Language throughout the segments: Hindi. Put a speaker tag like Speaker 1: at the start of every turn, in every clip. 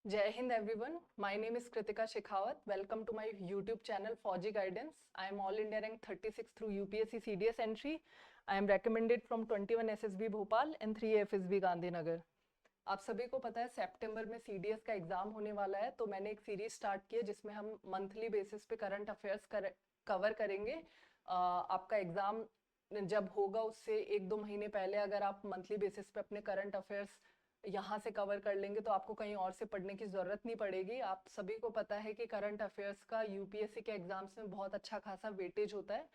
Speaker 1: Jai Hind everyone. My name is Kritika Shekhawat. Welcome to my YouTube channel Fauji Guidance. I am All India rank 36 through UPSC CDS entry. I am recommended from 21 SSB Bhopal and 3 FSB Gandhinagar. आप सभी को पता है सितंबर में सीडीएस का एग्जाम होने वाला है, तो मैंने एक सीरीज स्टार्ट की है जिसमें हम मंथली बेसिस पे करंट अफेयर्स कवर करेंगे। आपका एग्जाम जब होगा उससे 1-2 महीने पहले अगर आप मंथली बेसिस पे अपने करंट अफेयर्स यहाँ से कवर कर लेंगे तो आपको कहीं और से पढ़ने की ज़रूरत नहीं पड़ेगी। आप सभी को पता है कि करंट अफेयर्स का यूपीएससी के एग्जाम्स में बहुत अच्छा खासा वेटेज होता है।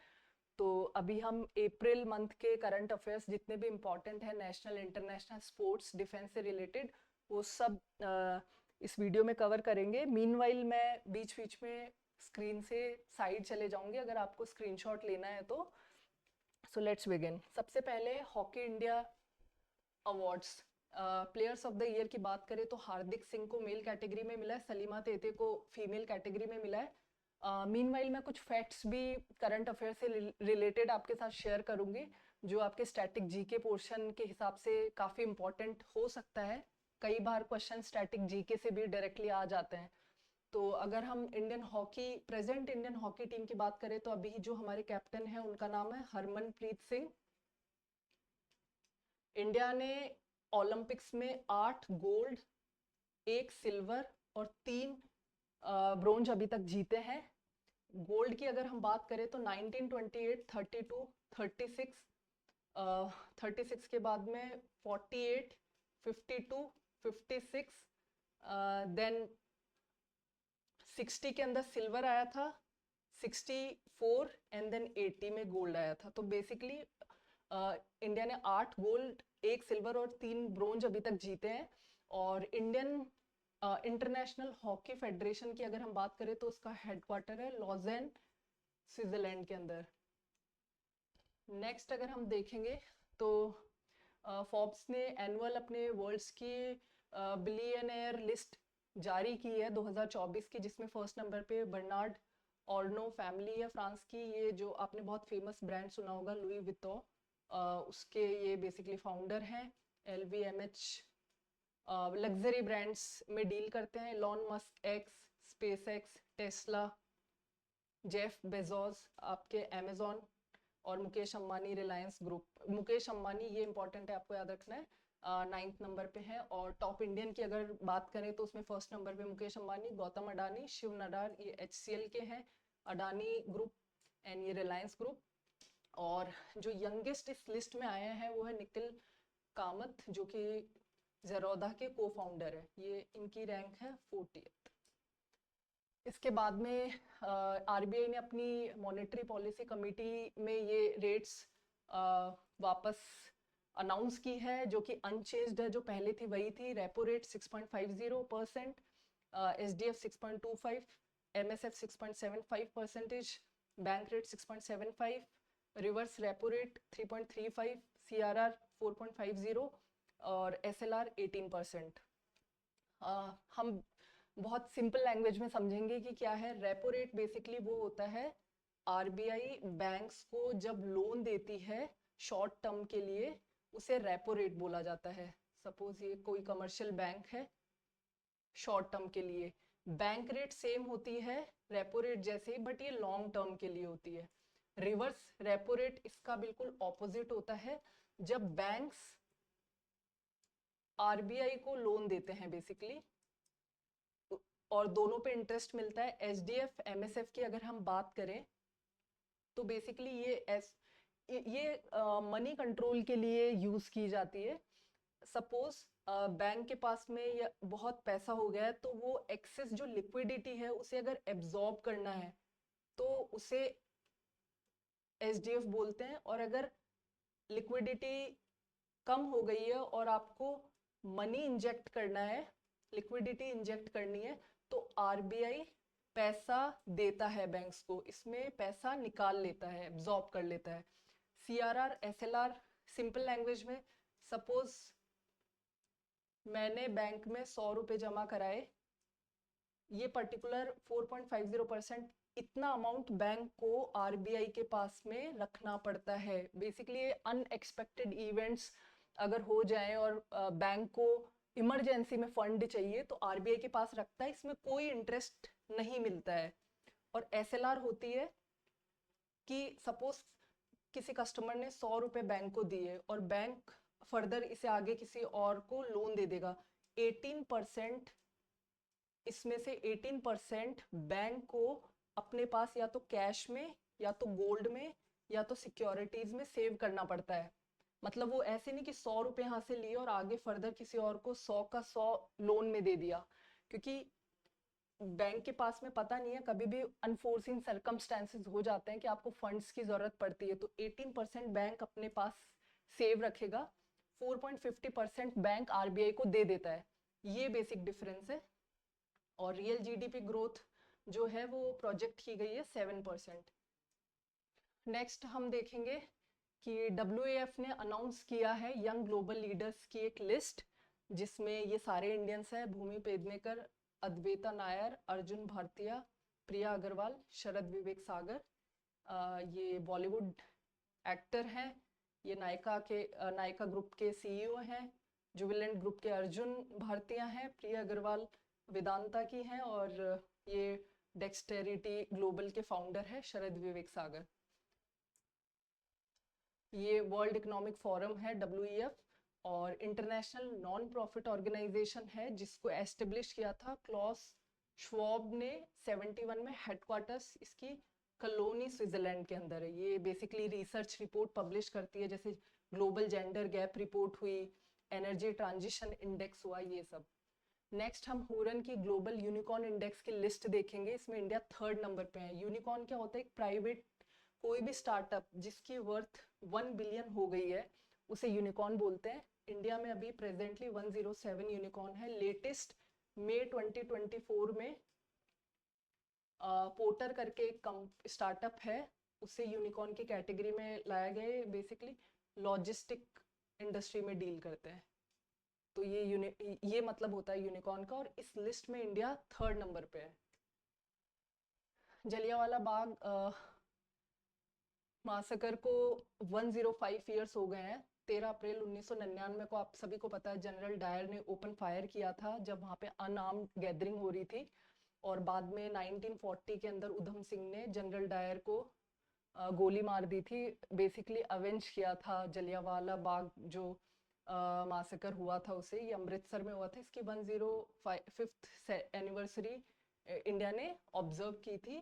Speaker 1: तो अभी हम अप्रैल मंथ के करंट अफेयर्स जितने भी इम्पोर्टेंट है, नेशनल इंटरनेशनल स्पोर्ट्स डिफेंस से रिलेटेड, वो सब इस वीडियो में कवर करेंगे। मीनवाइल मैं बीच बीच में स्क्रीन से साइड चले जाऊंगी अगर आपको स्क्रीनशॉट लेना है तो। So let's begin. सबसे पहले hockey India awards, players of the year की बात करें तो हार्दिक सिंह को मेल कैटेगरी में मिला है, सलीमा तेते को फीमेल कैटेगरी में मिला है। मीनवाइल मैं कुछ फैक्ट्स भी करंट अफेयर से रिलेटेड आपके साथ शेयर करूंगी जो आपके स्टैटिक जीके पोर्शन के हिसाब से काफ़ी इंपॉर्टेंट हो सकता है। कई बार क्वेश्चन स्टैटिक जीके से भी डायरेक्टली आ जाते हैं। तो अगर हम प्रेजेंट इंडियन हॉकी टीम की बात करें तो अभी जो हमारे कैप्टन है उनका नाम है हरमनप्रीत सिंह। इंडिया ने ओलंपिक्स में 8 गोल्ड, 1 सिल्वर और 3 ब्रोंज अभी तक जीते हैं। गोल्ड की अगर हम बात करें तो 1928, 32, 36, 36 के बाद में 48, 52, 56, देन 60 के अंदर सिल्वर आया था, 64 एंड देन 80 में गोल्ड आया था। तो बेसिकली इंडिया ने 8 गोल्ड, 1 सिल्वर और 3 ब्रोंज अभी तक जीते हैं। और इंडियन इंटरनेशनल हॉकी फेडरेशन की अगर हम बात करें तो उसका हेडक्वार्टर है लॉजेन, स्विट्जरलैंड के अंदर। नेक्स्ट अगर हम देखेंगे तो फोर्ब्स ने एनुअल अपने वर्ल्ड्स की बिलियनर लिस्ट जारी की है 2024 की, जिसमें फर्स्ट नंबर पे बर्नार्ड ऑर्नो फैमिली है फ्रांस की। ये जो आपने बहुत फेमस ब्रांड सुना होगा लुई वितो, उसके ये बेसिकली फाउंडर हैं। LVMH लग्जरी ब्रांड्स में डील करते हैं। Elon Musk x, space x, Tesla, Jeff Bezos आपके अमेजोन और मुकेश अंबानी रिलायंस ग्रुप। मुकेश अंबानी ये इंपॉर्टेंट है, आपको याद रखना है, 9th नंबर पे है। और टॉप इंडियन की अगर बात करें तो उसमें फर्स्ट नंबर पे मुकेश अंबानी, गौतम अडानी, शिव नाडार, ये HCL के हैं, अडानी ग्रुप एंड ये रिलायंस ग्रुप। और जो यंगेस्ट इस लिस्ट में आए हैं वो है निखिल कामत, जो कि जेरोदा के को फाउंडर है। ये इनकी रैंक है 40th। इसके बाद में आरबीआई ने अपनी मॉनेटरी पॉलिसी कमेटी में ये रेट्स वापस अनाउंस की है, जो कि अनचेंज्ड है, जो पहले थी वही थी। Repo rate 6.50%, SDF 6.25, MSF 6.75%, bank rate 6.75, reverse repo rate 3.35, CRR 4.50 और SLR 18%। हम बहुत सिंपल लैंग्वेज में समझेंगे कि क्या है रेपो रेट। बेसिकली वो होता है आरबीआई बैंक्स को जब लोन देती है शॉर्ट टर्म के लिए, उसे रेपो रेट बोला जाता है। सपोज ये कोई कमर्शियल बैंक है, शॉर्ट टर्म के लिए बैंक रेट सेम होती है रेपो रेट जैसे ही, बट ये लॉन्ग टर्म के लिए होती है। रिवर्स रेपो रेट इसका बिल्कुल ऑपोजिट होता है, जब बैंक्स आरबीआई को लोन देते हैं बेसिकली, और दोनों पे इंटरेस्ट मिलता है। एचडीएफ एमएसएफ की अगर हम बात करें तो बेसिकली ये मनी कंट्रोल के लिए यूज की जाती है। सपोज बैंक के पास में या बहुत पैसा हो गया है, तो वो एक्सेस जो लिक्विडिटी है उसे अगर एब्जॉर्ब करना है तो उसे एचडीएफ बोलते हैं। और अगर लिक्विडिटी कम हो गई है और आपको मनी इंजेक्ट करना है, लिक्विडिटी इंजेक्ट करनी है, तो आरबीआई पैसा देता है बैंक्स को, इसमें पैसा निकाल लेता है, एब्जॉर्ब कर लेता है। सीआरआर एसएलआर सिंपल लैंग्वेज में, सपोज मैंने बैंक में 100 रुपए जमा कराए, ये पर्टिकुलर 4.50%, इतना अमाउंट बैंक को आरबीआई के पास में रखना पड़ता है। बेसिकली अनएक्सपेक्टेड इवेंट्स अगर हो जाए और बैंक को इमरजेंसी में फंड चाहिए तो आरबीआई के पास रखता है, इसमें कोई इंटरेस्ट नहीं मिलता है। और एसएलआर होती है कि सपोज किसी कस्टमर ने 100 रुपये बैंक को दिए और बैंक फर्दर इसे आगे किसी और को लोन दे देगा, 18% इसमें से 18% बैंक को अपने पास या तो कैश में या तो गोल्ड में या तो सिक्योरिटीज में सेव करना पड़ता है। मतलब वो ऐसे नहीं कि 100 रुपये यहाँ से लिए और आगे फर्दर किसी और को 100 का 100 लोन में दे दिया, क्योंकि बैंक के पास में पता नहीं है, कभी भी अनफोर्सिन सर्कमस्टेंसेस हो जाते हैं कि आपको फंड्स की जरूरत पड़ती है, तो 18% बैंक अपने पास सेव रखेगा, 4.50% बैंक आरबीआई को दे देता है। ये बेसिक डिफरेंस है। और रियल जीडीपी ग्रोथ जो है वो प्रोजेक्ट की गई है 7%। नेक्स्ट हम देखेंगे कि WEF ने अनाउंस किया है यंग ग्लोबल लीडर्स की एक लिस्ट, जिसमें ये सारे इंडियंस हैं, भूमि पेडनेकर, अद्वैता नायर, अर्जुन भारतीय, प्रिया अग्रवाल, शरद विवेक सागर। ये बॉलीवुड एक्टर हैं, ये नायका ग्रुप के सीईओ हैं, जुबिलेंट ग्रुप के अर्जुन भारतीय हैं, प्रिया अग्रवाल वेदांता की हैं, और ये डेक्सटेरिटी ग्लोबल के फाउंडर है शरद विवेक सागर। ये वर्ल्ड इकोनॉमिक फोरम है WEF, और इंटरनेशनल नॉन प्रॉफिट ऑर्गेनाइजेशन है जिसको एस्टेब्लिश किया था क्लॉस श्वाब ने 71 में। हेडक्वार्टर्स इसकी कलोनी स्विट्जरलैंड के अंदर है। ये बेसिकली रिसर्च रिपोर्ट पब्लिश करती है, जैसे ग्लोबल जेंडर गैप रिपोर्ट हुई, एनर्जी ट्रांजिशन इंडेक्स हुआ, ये सब। नेक्स्ट हम हुरन की ग्लोबल यूनिकॉर्न इंडेक्स की लिस्ट देखेंगे। इसमें इंडिया 3rd नंबर पे है। यूनिकॉर्न क्या होता है? एक प्राइवेट कोई भी स्टार्टअप जिसकी वर्थ 1 बिलियन हो गई है उसे यूनिकॉर्न बोलते हैं। इंडिया में अभी प्रेजेंटली 107 यूनिकॉर्न है। लेटेस्ट मई 2024 में पोर्टर करके एक स्टार्टअप है, उसे यूनिकॉर्न की कैटेगरी में लाया गया है। बेसिकली लॉजिस्टिक इंडस्ट्री में डील करते हैं, तो ये मतलब होता है यूनिकॉर्न का। और इस लिस्ट में इंडिया 3rd नंबर पे है। जलियांवाला बाग मासकर को 105 ईयर्स हो गए हैं। 13 अप्रैल 1999 को आप सभी को पता है जनरल डायर ने ओपन फायर किया था जब वहाँ पे अनआर्म्ड गैदरिंग हो रही थी। और बाद में 1940 के अंदर उधम सिंह ने जनरल डायर को गोली मार दी थी। बेसिकली अवेंज किया था जलियांवाला बाग जो मासकर हुआ था उसे। ये अमृतसर में हुआ था। इसकी 105th एनिवर्सरी इंडिया ने ऑब्जर्व की थी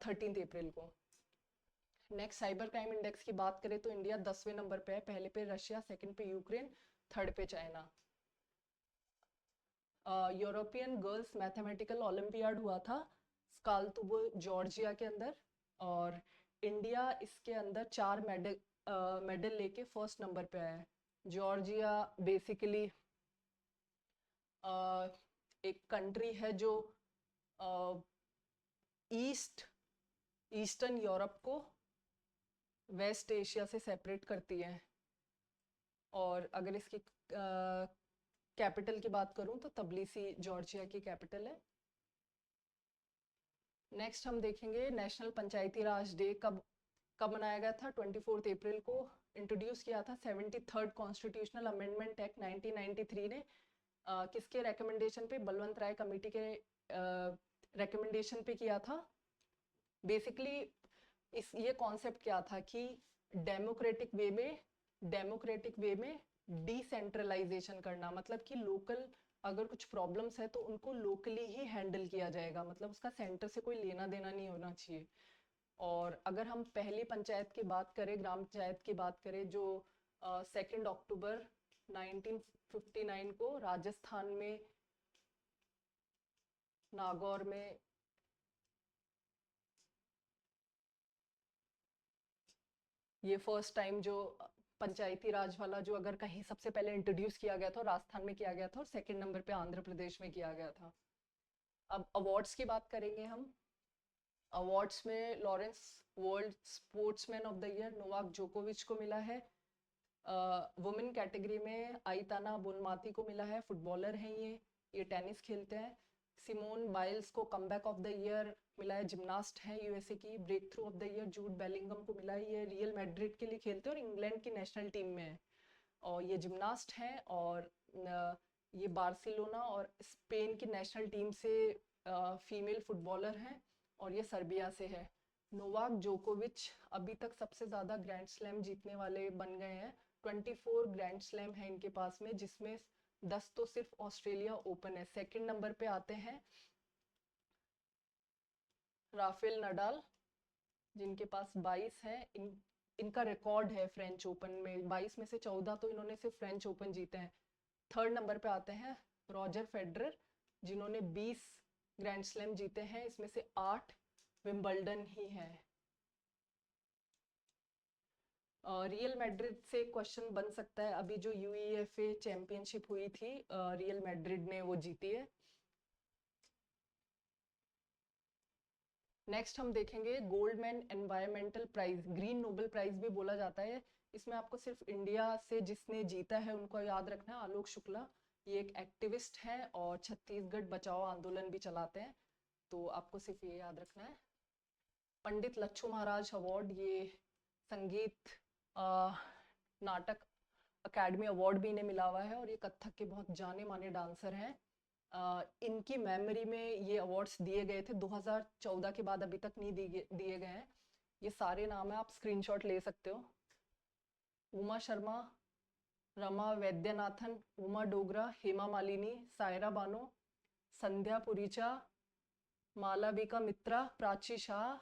Speaker 1: 13 अप्रैल को। नेक्स्ट साइबर क्राइम इंडेक्स की बात करें तो इंडिया 10वें नंबर पे है। पहले पे रशिया, सेकंड पे यूक्रेन, थर्ड पे China. European girls mathematical olympiad हुआ था स्कालतुबो जॉर्जिया के अंदर, और इंडिया इसके अंदर 4 मेडल लेके 1st नंबर पे आया है। जॉर्जिया बेसिकली एक कंट्री है जो ईस्टर्न यूरोप को वेस्ट एशिया से सेपरेट करती है। और अगर इसकी कैपिटल की बात करूं तो तबिलिसी जॉर्जिया की कैपिटल है। नेक्स्ट हम देखेंगे नेशनल पंचायती राज डे कब मनाया गया था। 24 अप्रैल को इंट्रोड्यूस किया था 73rd कॉन्स्टिट्यूशनल अमेंडमेंट एक्ट 1993 ने। किसके रिकमेंडेशन पे? बलवंत राय कमेटी के रिकमेंडेशन पे किया था। बेसिकली ये कॉन्सेप्ट क्या था कि डेमोक्रेटिक वे में डिसेंट्रलाइजेशन करना, मतलब कि लोकल अगर कुछ प्रॉब्लम्स है तो उनको लोकली ही हैंडल किया जाएगा, मतलब उसका सेंटर से कोई लेना देना नहीं होना चाहिए। और अगर हम पहली पंचायत की बात करें, ग्राम पंचायत की बात करें, जो 2 अक्टूबर 1959 को राजस्थान में नागौर में ये फर्स्ट टाइम जो पंचायती राज वाला जो अगर कहीं सबसे पहले इंट्रोड्यूस किया गया था, राजस्थान में किया गया था, और 2nd नंबर पे आंध्र प्रदेश में किया गया था। अब अवार्ड्स की बात करेंगे हम। अवार्ड्स में Lawrence world sportsman of the year Novak जोकोविच को मिला है। वुमेन कैटेगरी में आइताना बोनमाती को मिला है, फुटबॉलर हैं ये टेनिस खेलते हैं। सिमोन बाइल्स को कमबैक ऑफ द ईयर मिला है, जिमनास्ट है यूएसए की। Breakthrough of the year Jude Bellingham को मिला है, ये रियल मैड्रिड के लिए खेलते हैं और इंग्लैंड की नेशनल टीम में है, और ये जिमनास्ट हैं। और ये बार्सिलोना और स्पेन की नेशनल टीम से फीमेल फुटबॉलर हैं और ये सर्बिया से है। नोवाक जोकोविच अभी तक सबसे ज़्यादा ग्रैंड स्लैम जीतने वाले बन गए हैं। 24 ग्रैंड स्लैम है इनके पास में, जिसमें 10 तो सिर्फ ऑस्ट्रेलिया ओपन है। सेकंड नंबर पे आते हैं राफेल नडाल, जिनके पास 22 है। इनका रिकॉर्ड है फ्रेंच ओपन में 22 में से 14 तो इन्होंने सिर्फ फ्रेंच ओपन जीते हैं। थर्ड नंबर पे आते हैं रॉजर फेडरर, जिन्होंने 20 ग्रैंड स्लैम जीते हैं, इसमें से 8 विंबलडन ही है। रियल मैड्रिड से क्वेश्चन बन सकता है, अभी जो यूईएफए चैंपियनशिप हुई थी रियल मैड्रिड ने वो जीती है। नेक्स्ट हम देखेंगे Goldman environmental prize, green Nobel prize भी बोला जाता है। इसमें आपको सिर्फ इंडिया से जिसने जीता है उनको याद रखना है, आलोक शुक्ला। ये एक एक्टिविस्ट हैं और छत्तीसगढ़ बचाओ आंदोलन भी चलाते हैं, तो आपको सिर्फ ये याद रखना है। पंडित लच्छू महाराज अवार्ड, ये संगीत नाटक अकेडमी अवार्ड भी इन्हें मिला हुआ है और ये कथक के बहुत जाने माने डांसर हैं। इनकी मेमोरी में ये अवार्ड्स दिए गए थे, 2014 के बाद अभी तक नहीं दिए गए हैं। ये सारे नाम है, आप स्क्रीनशॉट ले सकते हो। उमा शर्मा, रमा वैद्यनाथन, उमा डोगरा, हेमा मालिनी, सायरा बानो, संध्या पुरीचा, मालविका मित्रा, प्राची शाह,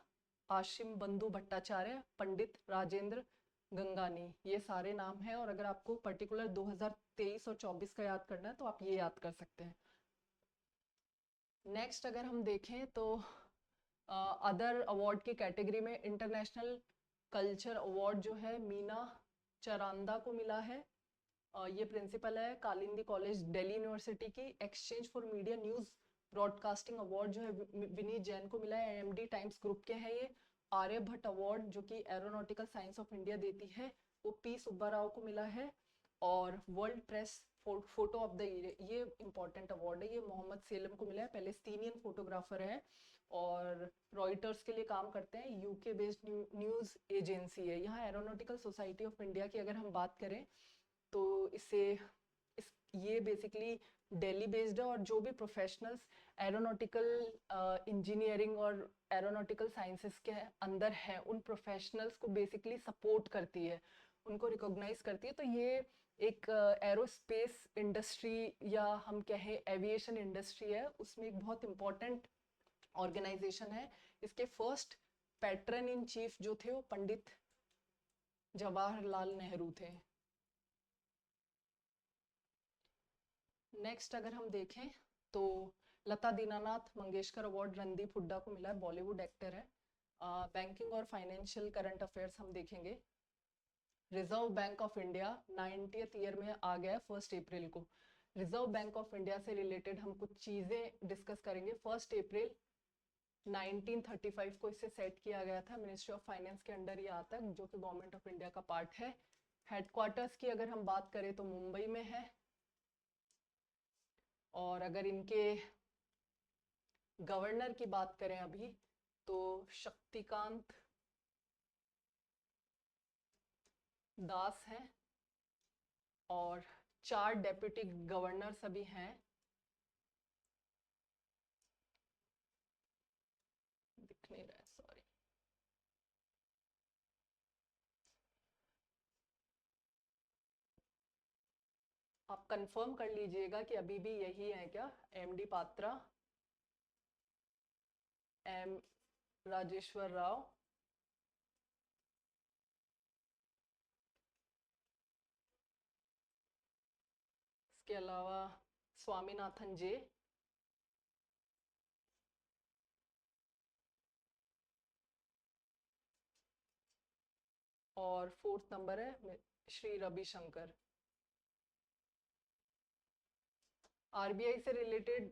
Speaker 1: आशिम बंधु भट्टाचार्य, पंडित राजेंद्र गंगानी, ये सारे नाम हैं। और अगर आपको पर्टिकुलर 2023 और 24 का याद करना है तो आप ये याद कर सकते हैं। नेक्स्ट अगर हम देखें तो अदर अवार्ड की कैटेगरी में इंटरनेशनल कल्चर अवार्ड जो है मीना चरांदा को मिला है। ये प्रिंसिपल है कालिंदी कॉलेज दिल्ली यूनिवर्सिटी की। Exchange for media news broadcasting award जो है विनीत जैन को मिला है, एएमडी टाइम्स ग्रुप के हैं ये। आर्यभट्ट अवार्ड जो कि एरोनॉटिकल साइंस ऑफ इंडिया देती है, वो पी सुब्बा राव को मिला है। और world press photo of the year, ये इंपॉर्टेंट अवार्ड है, ये मोहम्मद सेलम को मिला है, पैलेस्टीनियन फोटोग्राफर है और रॉयटर्स के लिए काम करते हैं, यूके बेस्ड न्यूज़ एजेंसी है। यहाँ एरोनॉटिकल सोसाइटी ऑफ इंडिया की अगर हम बात करें तो ये बेसिकली दिल्ली बेस्ड है और जो भी प्रोफेशनल्स एरोनॉटिकल इंजीनियरिंग और एरोनॉटिकल साइंसेस के अंदर हैं, उन प्रोफेशनल्स को बेसिकली सपोर्ट करती है, उनको रिकॉग्नाइज करती है। तो ये एक एरोस्पेस इंडस्ट्री या हम कहें एविएशन इंडस्ट्री है, उसमें एक बहुत इम्पोर्टेंट ऑर्गेनाइजेशन है। इसके फर्स्ट पैट्रन इन चीफ जो थे वो पंडित जवाहरलाल नेहरू थे। नेक्स्ट अगर हम देखें तो लता दीनानाथ मंगेशकर अवार्ड रणदीप हुड्डा को मिला है, बॉलीवुड एक्टर है। बैंकिंग और फाइनेंशियल करंट अफेयर्स हम देखेंगे। Reserve bank of India 90th year में आ गया 1 अप्रैल को। रिजर्व बैंक ऑफ इंडिया से रिलेटेड हम कुछ चीज़ें डिस्कस करेंगे। 1 अप्रैल 1935 को इसे सेट किया गया था, मिनिस्ट्री ऑफ फाइनेंस के अंडर ये आता है, जो कि गवर्नमेंट ऑफ इंडिया का पार्ट है। हेडक्वार्टर्स की अगर हम बात करें तो मुंबई में है। और अगर इनके गवर्नर की बात करें अभी तो शक्तिकांत दास हैं और 4 डेप्यूटी गवर्नर्स अभी हैं। दिख नहीं रहा है, सॉरी। आप कंफर्म कर लीजिएगा कि अभी भी यही है क्या, एमडी पात्रा, एम राजेश्वर राव, इसके अलावा स्वामीनाथन जे, और 4th नंबर है श्री रविशंकर। आरबीआई से रिलेटेड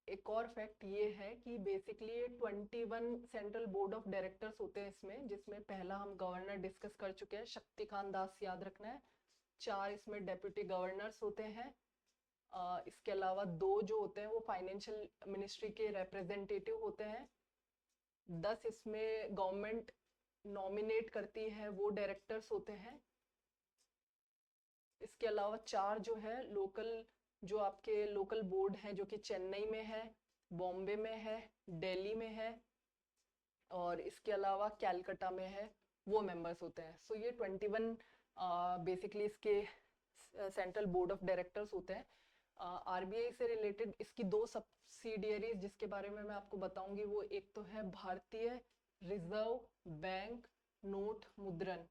Speaker 1: एक और फैक्ट ये है कि basically 21 central board of directors होते हैं इसमें, जिसमें पहला हम गवर्नर डिस्कस कर चुके हैं, शक्तिकांत दास, याद रखना है। 4 इसमें डेप्यूटी गवर्नर्स होते हैं। इसके अलावा 2 जो होते हैं वो फाइनेंशियल मिनिस्ट्री के रिप्रेजेंटेटिव होते हैं। 10 इसमें गवर्नमेंट नॉमिनेट करती है, वो डायरेक्टर्स होते हैं। इसके अलावा 4 जो है लोकल जो आपके लोकल बोर्ड हैं जो कि चेन्नई में है, बॉम्बे में है, दिल्ली में है और इसके अलावा कैलकाटा में है, वो मेंबर्स होते हैं। सो ये 21 बेसिकली इसके सेंट्रल बोर्ड ऑफ डायरेक्टर्स होते हैं। आरबीआई से रिलेटेड इसकी दो सब्सिडियरीज जिसके बारे में मैं आपको बताऊंगी, वो एक तो है भारतीय रिजर्व बैंक नोट मुद्रण।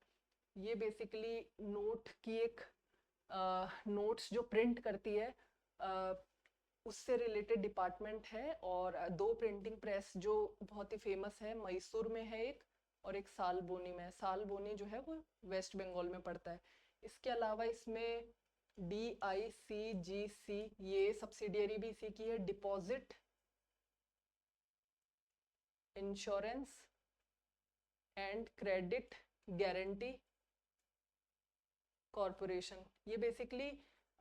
Speaker 1: ये बेसिकली नोट की एक नोट्स जो प्रिंट करती है उससे रिलेटेड डिपार्टमेंट है। और दो प्रिंटिंग प्रेस जो बहुत ही फेमस है, मैसूर में है एक और एक सालबोनी में है। सालबोनी जो है वो वेस्ट बंगाल में पड़ता है। इसके अलावा इसमें DICGC ये सब्सिडियरी भी इसी की है, deposit insurance and credit guarantee corporation. ये बेसिकली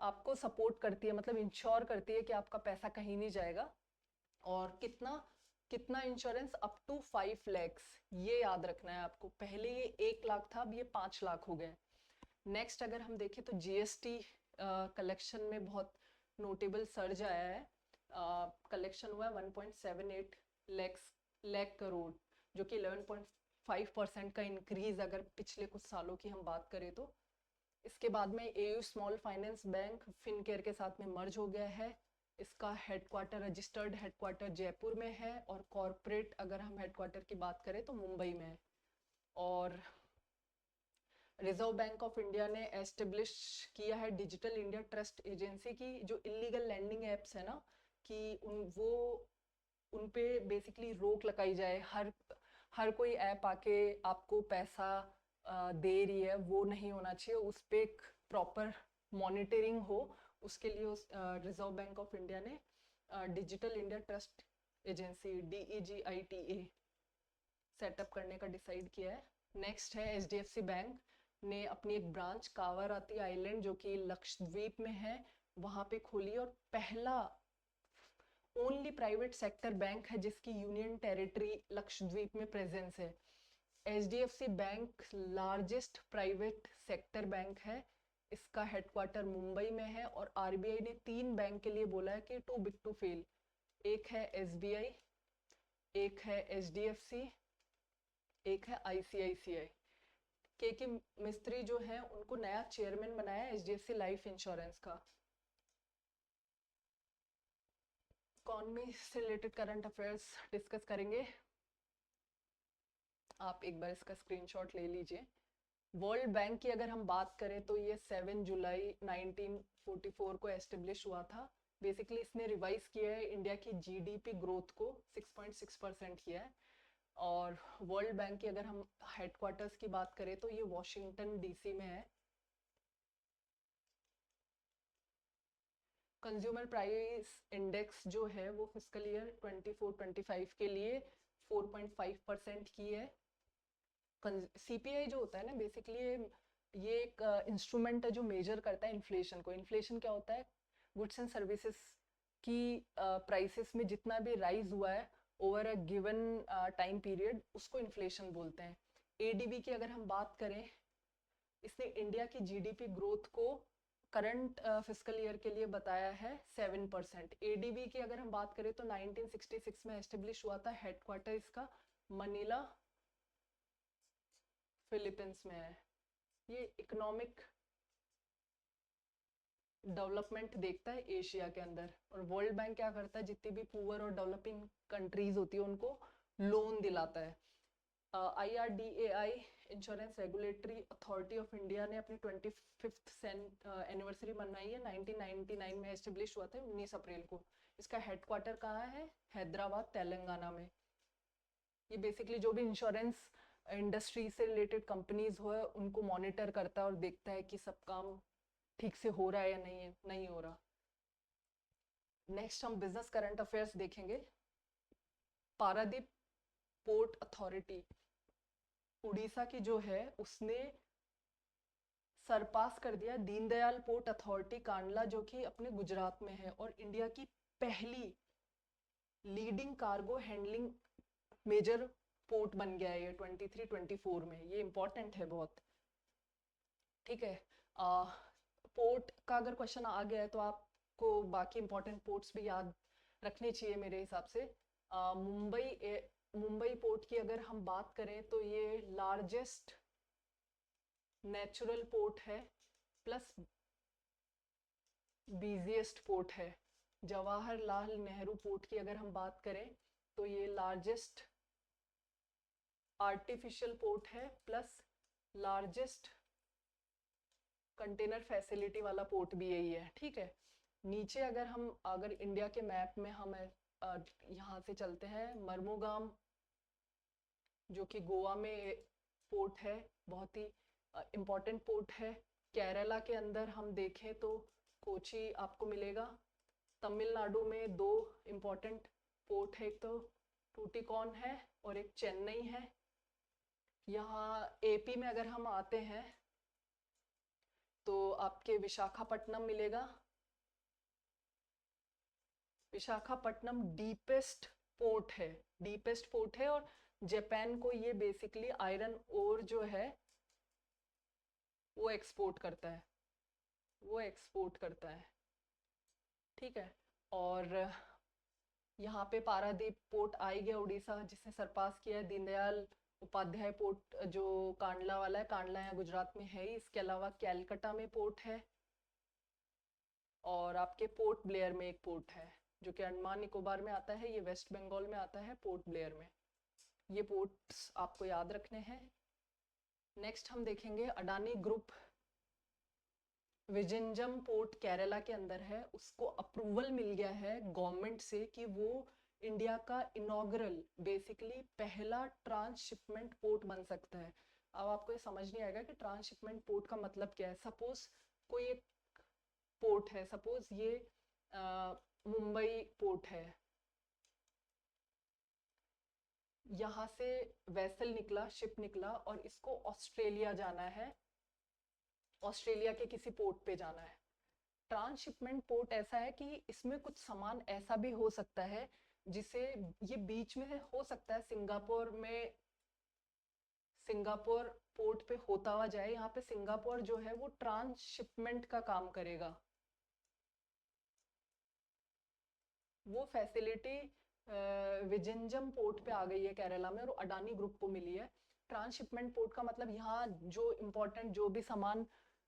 Speaker 1: आपको सपोर्ट करती है, मतलब इंश्योर करती है कि आपका पैसा कहीं नहीं जाएगा। और कितना कितना इंश्योरेंस, अप टू 5 lakhs, ये याद रखना है आपको। पहले ये 1 लाख था, अब ये 5 लाख हो गए। नेक्स्ट अगर हम देखें तो जीएसटी कलेक्शन में बहुत नोटेबल सर्ज आया है। कलेक्शन हुआ है 1.78 लाख करोड़, जो कि 11.5% का इंक्रीज अगर पिछले कुछ सालों की हम बात करें तो। इसके बाद में AU small finance bank Fincare के साथ में मर्ज हो गया है। इसका हेडक्वार्टर, रजिस्टर्ड हेडक्वार्टर जयपुर में है और कॉरपोरेट अगर हम हेडक्वार्टर की बात करें तो मुंबई में है। और रिजर्व बैंक ऑफ इंडिया ने एस्टेब्लिश किया है डिजिटल इंडिया ट्रस्ट एजेंसी की, जो इलीगल लैंडिंग एप्स है ना, कि उन पे बेसिकली रोक लगाई जाए। हर कोई ऐप आके आपको पैसा दे रही है, वो नहीं होना चाहिए। उस पर एक प्रॉपर मॉनिटरिंग हो, उसके लिए उस रिजर्व बैंक ऑफ इंडिया ने digital India trust agency DEGITA setup करने का डिसाइड किया है। नेक्स्ट है HDFC बैंक ने अपनी एक ब्रांच कावाराती आइलैंड जो कि लक्षद्वीप में है, वहां पे खोली और पहला ओनली प्राइवेट सेक्टर बैंक है जिसकी यूनियन टेरिटरी लक्षद्वीप में प्रेजेंस है। HDFC bank largest private sector bank है, इसका हेडक्वार्टर मुंबई में है। और आरबीआई ने 3 बैंक के लिए बोला है कि टू बिग टू फेल। एक है SBI, एक है HDFC, एक है ICICI। के मिस्त्री जो है उनको नया चेयरमैन बनाया HDFC लाइफ इंश्योरेंस का। इकोनॉमी से रिलेटेड करंट अफेयर्स डिस्कस करेंगे। आप एक बार इसका स्क्रीनशॉट ले लीजिए। वर्ल्ड बैंक की अगर हम बात करें तो ये 7 जुलाई 1944 को एस्टेब्लिश हुआ था। बेसिकली इसने रिवाइज किया है इंडिया की GDP ग्रोथ को 6.6% किया है। और वर्ल्ड बैंक की अगर हम हेडक्वार्टर्स की बात करें तो ये वॉशिंगटन DC में है। कंज्यूमर प्राइस इंडेक्स जो है वो फिस्कल ईयर 24-25 के लिए 4.5% की है। CPI जो होता है ना, बेसिकली ये एक इंस्ट्रूमेंट है जो मेजर करता है इन्फ्लेशन को। इन्फ्लेशन क्या होता है, गुड्स एंड सर्विसेज की प्राइसेस में जितना भी राइज हुआ है over a given time period, उसको इन्फ्लेशन बोलते हैं। ADB की अगर हम बात करें, इसने इंडिया की GDP ग्रोथ को करंट फिस्कल ईयर के लिए बताया है 7%। ADB की अगर हम बात करें तो 1966 में एस्टेब्लिश हुआ था। हेडक्वार्टर इसका मनीला फिलीपींस में है। ये इकोनॉमिक डेवलपमेंट देखता है एशिया के अंदर। और वर्ल्ड बैंक क्या करता है, जितनी भी पुअर और डेवलपिंग कंट्रीज होती है उनको लोन दिलाता है। IRDAI insurance regulatory authority of India ने अपनी 25th एनिवर्सरी मनाई है। 1999 में एस्टेब्लिश हुआ था 19 अप्रैल को। इसका हेडक्वार्टर कहाँ है, हैदराबाद तेलंगाना में। ये बेसिकली जो भी इंश्योरेंस इंडस्ट्री से रिलेटेड कंपनीज हो उनको मॉनिटर करता है और देखता है कि सब काम ठीक से हो रहा है या नहीं हो रहा। नेक्स्ट हम बिजनेस करंट अफेयर्स देखेंगे। पारादीप पोर्ट अथॉरिटी उड़ीसा की जो है, उसने सरपास कर दिया दीनदयाल पोर्ट अथॉरिटी कांडला, जो कि अपने गुजरात में है और इंडिया की पहली leading cargo handling major port बन गया है ये 23-24 में। ये इंपॉर्टेंट है बहुत, ठीक है। पोर्ट का अगर क्वेश्चन आ गया है तो आप आपको बाकी इंपॉर्टेंट पोर्ट्स भी याद रखने चाहिए मेरे हिसाब से। मुंबई पोर्ट की अगर हम बात करें तो ये लार्जेस्ट नेचुरल पोर्ट है प्लस बिजिएस्ट पोर्ट है। जवाहरलाल नेहरू पोर्ट की अगर हम बात करें तो ये लार्जेस्ट आर्टिफिशियल पोर्ट है प्लस लार्जेस्ट कंटेनर फैसिलिटी वाला पोर्ट भी यही है, ठीक है। नीचे अगर इंडिया के मैप में हम यहाँ से चलते हैं, मर्मुगाम जो कि गोवा में पोर्ट है, बहुत ही इम्पोर्टेंट पोर्ट है। केरला के अंदर हम देखें तो कोची आपको मिलेगा। तमिलनाडु में दो इम्पोर्टेंट पोर्ट है, एक तो टूटिकोन है और एक चेन्नई है। यहाँ एपी में अगर हम आते हैं तो आपके विशाखापट्टनम मिलेगा। विशाखापट्टनम डीपेस्ट पोर्ट है और जापान को ये बेसिकली आयरन ओर जो है वो एक्सपोर्ट करता है, ठीक है। और यहाँ पे पारादीप पोर्ट आ ही गया उड़ीसा, जिसने सरपास किया है। दीनदयाल उपाध्याय पोर्ट जो कांडला वाला है, कांडला यहाँ गुजरात में है ही। इसके अलावा कैलकटा में पोर्ट है और आपके पोर्ट ब्लेयर में एक पोर्ट है जो कि अंडमान निकोबार में आता है, ये वेस्ट बंगाल में आता है, पोर्ट ब्लेयर में। ये पोर्ट्स आपको याद रखने हैं। नेक्स्ट हम देखेंगे अडानी ग्रुप विजिंजम पोर्ट केरला के अंदर है। उसको अप्रूवल मिल गया है गवर्नमेंट से कि वो इंडिया का इनॉग्रल बेसिकली पहला ट्रांसशिपमेंट पोर्ट बन सकता है। अब आपको ये समझ नहीं आएगा कि ट्रांसशिपमेंट पोर्ट का मतलब क्या है। सपोज कोई एक पोर्ट है, सपोज ये मुंबई पोर्ट है, यहाँ से वेसल निकला, शिप निकला और इसको ऑस्ट्रेलिया जाना है, ऑस्ट्रेलिया के किसी पोर्ट पे जाना है। ट्रांसशिपमेंट पोर्ट ऐसा है कि इसमें कुछ सामान ऐसा भी हो सकता है जिसे ये बीच में हो सकता है सिंगापुर पोर्ट पे होता हुआ जाए। यहाँ पे सिंगापुर जो है वो ट्रांसशिपमेंट का काम करेगा। वो फैसिलिटी विजिंजम पोर्ट पे आ गई है केरला में और अडानी ग्रुप को मिली है। ट्रांसशिपमेंट पोर्ट का मतलब यहाँ जो इम्पोर्टेंट जो भी सामान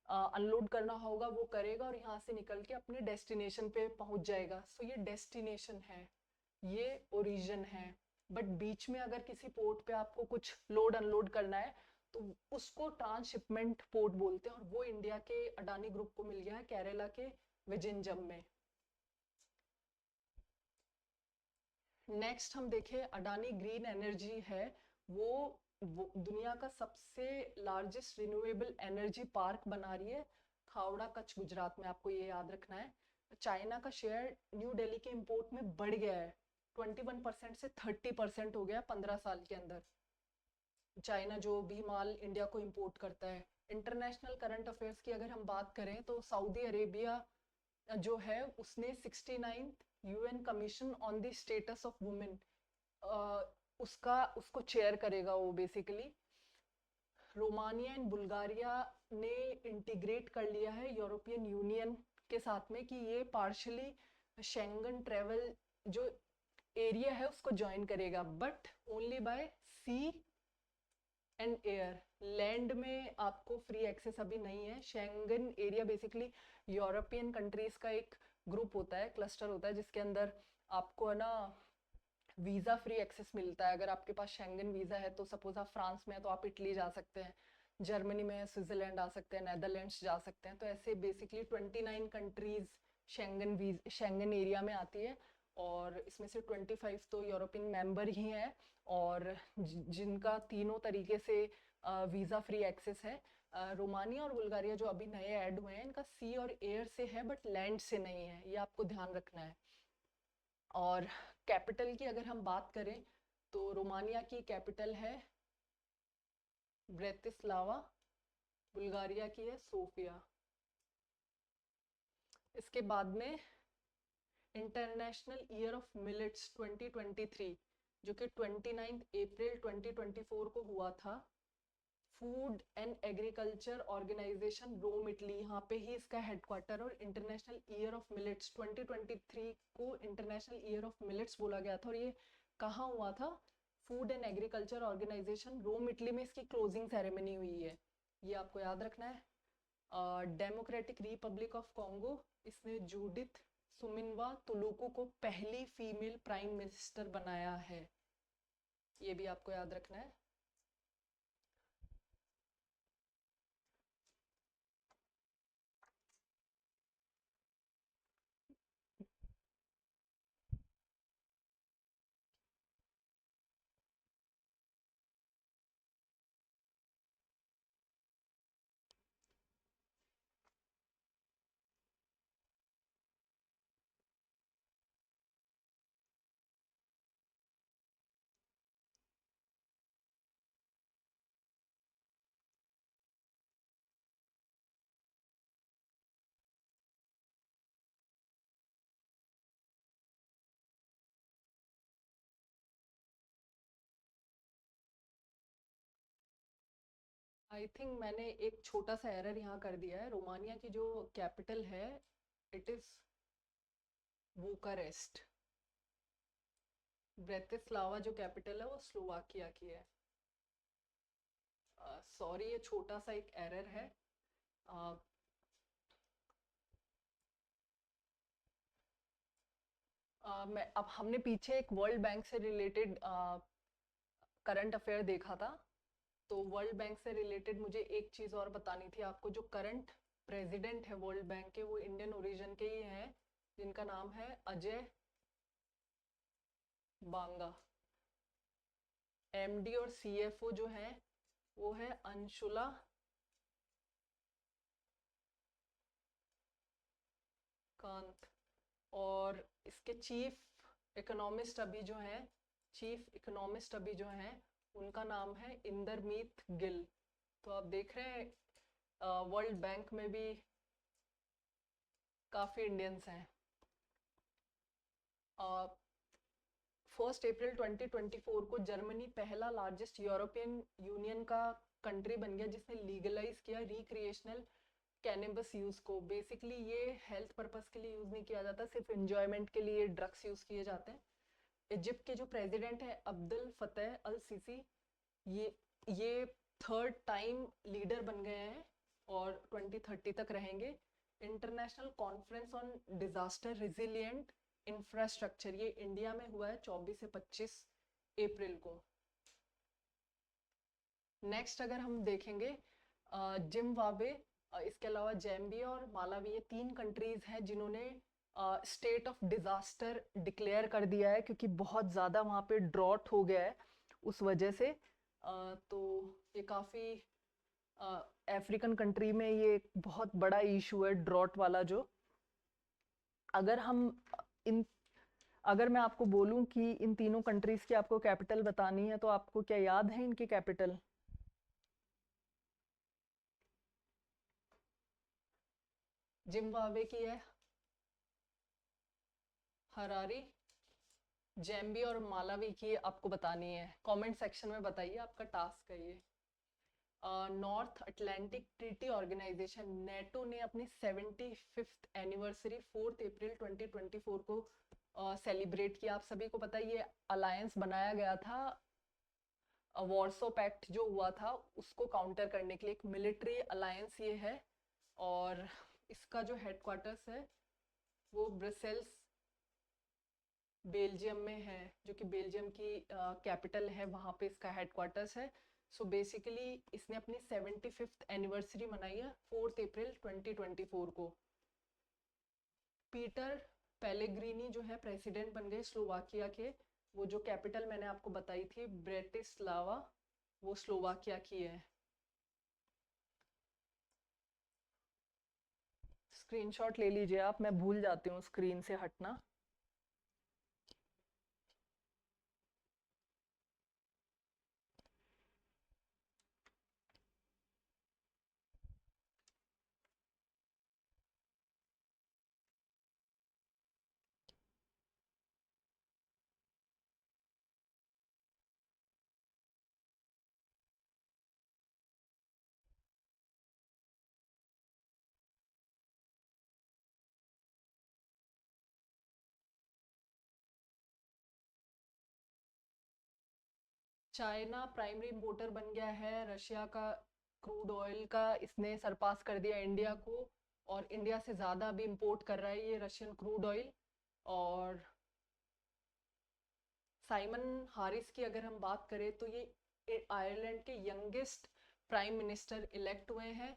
Speaker 1: अनलोड करना होगा वो करेगा और यहाँ से निकल के अपने डेस्टिनेशन पे पहुंच जाएगा। सो ये डेस्टिनेशन है, ये ओरिजिन है। बट बीच में अगर किसी पोर्ट पे आपको कुछ लोड अनलोड करना है तो उसको ट्रांसशिपमेंट पोर्ट बोलते हैं और वो इंडिया के अडानी ग्रुप को मिल गया है केरला के विजिंजम में। नेक्स्ट हम देखें अडानी ग्रीन एनर्जी है, वो दुनिया का सबसे लार्जेस्ट रिन्यूएबल एनर्जी पार्क बना रही है खावड़ा कच्छ गुजरात में। आपको ये याद रखना है। चाइना का शेयर न्यू दिल्ली के इंपोर्ट में बढ़ गया है, 21% से 30% हो गया 15 साल के अंदर। चाइना जो भी माल इंडिया को इंपोर्ट करता है। इंटरनेशनल करंट अफेयर्स की अगर हम बात करें तो सऊदी अरेबिया जो है उसने 69th UN commission on the status of women उसको चेयर करेगा वो बेसिकली। रोमानिया एंड बुल्गारिया ने इंटीग्रेट कर लिया है यूरोपियन यूनियन के साथ में कि ये पार्शली शेंगन ट्रेवल जो एरिया है उसको ज्वाइन करेगा, but only by sea and air. Land में आपको फ्री एक्सेस अभी नहीं है। Schengen area basically European countries का एक ग्रुप होता है, क्लस्टर होता है, जिसके अंदर आपको है ना वीज़ा फ्री एक्सेस मिलता है। अगर आपके पास शेंगन वीज़ा है तो सपोज आप फ्रांस में है तो आप इटली जा सकते हैं, जर्मनी में है स्विट्जरलैंड आ सकते हैं, नेदरलैंड्स जा सकते हैं। तो ऐसे बेसिकली 29 कंट्रीज शेंगन एरिया में आती है और इसमें से 25 तो यूरोपियन मेंबर ही हैं और जिनका तीनों तरीके से वीज़ा फ्री एक्सेस है। रोमानिया और बुल्गारिया जो अभी नए ऐड हुए हैं इनका सी और एयर से है बट लैंड से नहीं है, ये आपको ध्यान रखना है। और कैपिटल की अगर हम बात करें तो रोमानिया की कैपिटल है ब्रेतिस्लावा, बुल्गारिया की है सोफिया। इसके बाद में इंटरनेशनल ईयर ऑफ मिलेट्स 2023 जो कि 29 अप्रैल 2024 को हुआ था, food and agriculture organisation Rome Italy, यहाँ पे ही इसका हेडक्वार्टर। और इंटरनेशनल ईयर ऑफ मिलेट्स 2023 को इंटरनेशनल ईयर ऑफ मिलेट्स बोला गया था। और ये कहाँ हुआ था? Food and agriculture organisation Rome Italy में इसकी क्लोजिंग सेरेमनी हुई है, ये आपको याद रखना है। डेमोक्रेटिक रिपब्लिक ऑफ कॉन्गो, इसने जूडिथ सुमिनवा तुलुकू को पहली फीमेल प्राइम मिनिस्टर बनाया है, ये भी आपको याद रखना है। आई थिंक मैंने एक छोटा सा एरर यहाँ कर दिया है। रोमानिया की जो कैपिटल है इट इज बुकारेस्ट। ब्रेतिस्लावा जो कैपिटल है वो स्लोवाकिया की है। सॉरी, ये छोटा सा एक एरर है। मैं अब हमने पीछे एक वर्ल्ड बैंक से रिलेटेड करंट अफेयर देखा था, तो वर्ल्ड बैंक से रिलेटेड मुझे एक चीज़ और बतानी थी आपको। जो करंट प्रेसिडेंट है वर्ल्ड बैंक के वो इंडियन ओरिजिन के ही हैं, जिनका नाम है अजय बांगा। एमडी और सीएफओ जो है वो है अंशुला कांत। और इसके चीफ इकोनॉमिस्ट अभी जो हैं उनका नाम है इंदरमीत गिल। तो आप देख रहे हैं वर्ल्ड बैंक में भी काफ़ी इंडियंस हैं। 1 अप्रैल 2024 को जर्मनी पहला लार्जेस्ट यूरोपियन यूनियन का कंट्री बन गया जिसने लीगलाइज किया रिक्रिएशनल कैनबिस यूज़ को। बेसिकली ये हेल्थ पर्पस के लिए यूज़ नहीं किया जाता, सिर्फ इंजॉयमेंट के लिए ड्रग्स यूज़ किए जाते हैं। इजिप्ट के जो प्रेसिडेंट है अब्दुल फतेह अल सीसी, ये थर्ड टाइम लीडर बन गए हैं और 2030 तक रहेंगे। International conference on disaster resilient infrastructure, ये इंडिया में हुआ है 24 से 25 अप्रैल को। नेक्स्ट अगर हम देखेंगे जिम्बाब्वे, इसके अलावा जैम्बिया और मालावी, ये 3 कंट्रीज हैं जिन्होंने स्टेट ऑफ डिजास्टर डिक्लेयर कर दिया है क्योंकि बहुत ज़्यादा वहाँ पे ड्रॉट हो गया है उस वजह से। तो ये काफ़ी अफ्रीकन कंट्री में ये एक बहुत बड़ा इशू है ड्रॉट वाला। जो अगर हम इन अगर मैं आपको बोलूं कि इन तीनों कंट्रीज की आपको कैपिटल बतानी है तो आपको क्या याद है इनकी कैपिटल? जिम्बाब्वे की है हरारी, जैम्बी और मालावी की आपको बतानी है। कमेंट सेक्शन में बताइए, आपका टास्क है ये। North Atlantic Treaty Organisation NATO ने अपनी 75th एनिवर्सरी 4 अप्रैल 2024 को सेलिब्रेट किया। आप सभी को पता है ये अलायंस बनाया गया था वॉर्सो पैक्ट जो हुआ था उसको काउंटर करने के लिए। एक मिलिट्री अलायंस ये है और इसका जो हेडक्वार्टर्स है वो ब्रसेल्स बेल्जियम में है, जो कि बेल्जियम की कैपिटल है, वहाँ पे इसका हेडक्वार्टर्स है। सो बेसिकली इसने अपनी 75th एनिवर्सरी मनाई है 4 अप्रैल 2024 को। पीटर पेलेग्रीनी जो है प्रेसिडेंट बन गए स्लोवाकिया के। वो जो कैपिटल मैंने आपको बताई थी ब्रेटिस्लावा, वो स्लोवाकिया की है। स्क्रीनशॉट ले लीजिए आप, मैं भूल जाती हूँ स्क्रीन से हटना। चाइना प्राइमरी इंपोर्टर बन गया है रशिया का क्रूड ऑयल का, इसने सरपास कर दिया इंडिया को, और इंडिया से ज़्यादा भी इंपोर्ट कर रहा है ये रशियन क्रूड ऑयल। और साइमन हारिस की अगर हम बात करें तो ये आयरलैंड के यंगेस्ट प्राइम मिनिस्टर इलेक्ट हुए हैं।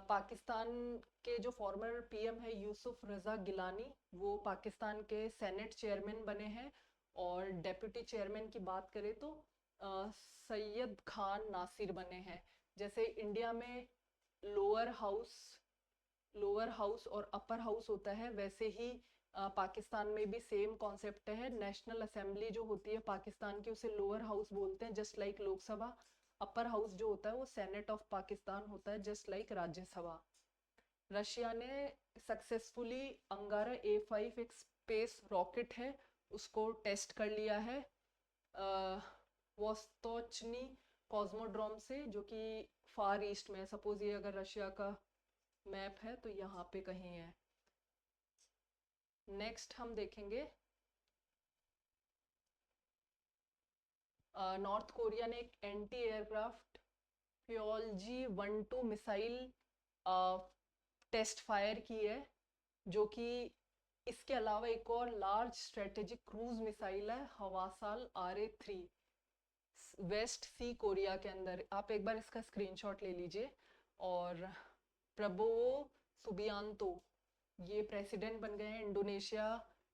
Speaker 1: पाकिस्तान के जो फॉर्मर पीएम है यूसुफ रजा गिलानी, वो पाकिस्तान के सेनेट चेयरमैन बने हैं। और डेप्यूटी चेयरमैन की बात करें तो सैयद खान नासिर बने हैं। जैसे इंडिया में लोअर हाउस लोअर हाउस और अपर हाउस होता है, वैसे ही पाकिस्तान में भी सेम कॉन्सेप्ट है। नेशनल असेंबली जो होती है पाकिस्तान की, उसे लोअर हाउस बोलते हैं, just like Lok Sabha. Upper house जो होता है वो सेनेट ऑफ पाकिस्तान होता है, जस्ट लाइक राज्यसभा। रशिया ने सक्सेसफुली अंगारा A5 एक स्पेस रॉकेट है, उसको टेस्ट कर लिया है वोस्तोचनी कॉस्मोड्रोम से, जो कि फार ईस्ट में है। सपोज ये अगर रशिया का मैप है तो यहाँ पे कहीं है। नेक्स्ट हम देखेंगे नॉर्थ कोरिया ने एक एंटी एयरक्राफ्ट फ्योलजी 1-2 मिसाइल टेस्ट फायर की है, जो कि इसके अलावा एक और लार्ज स्ट्रेटेजिक क्रूज मिसाइल है हवासाल RA3 वेस्ट सी कोरिया के अंदर। आप एक बार इसका स्क्रीनशॉट ले लीजिए। और प्रबोवो सुबियांतो ये प्रेसिडेंट बन गए हैं इंडोनेशिया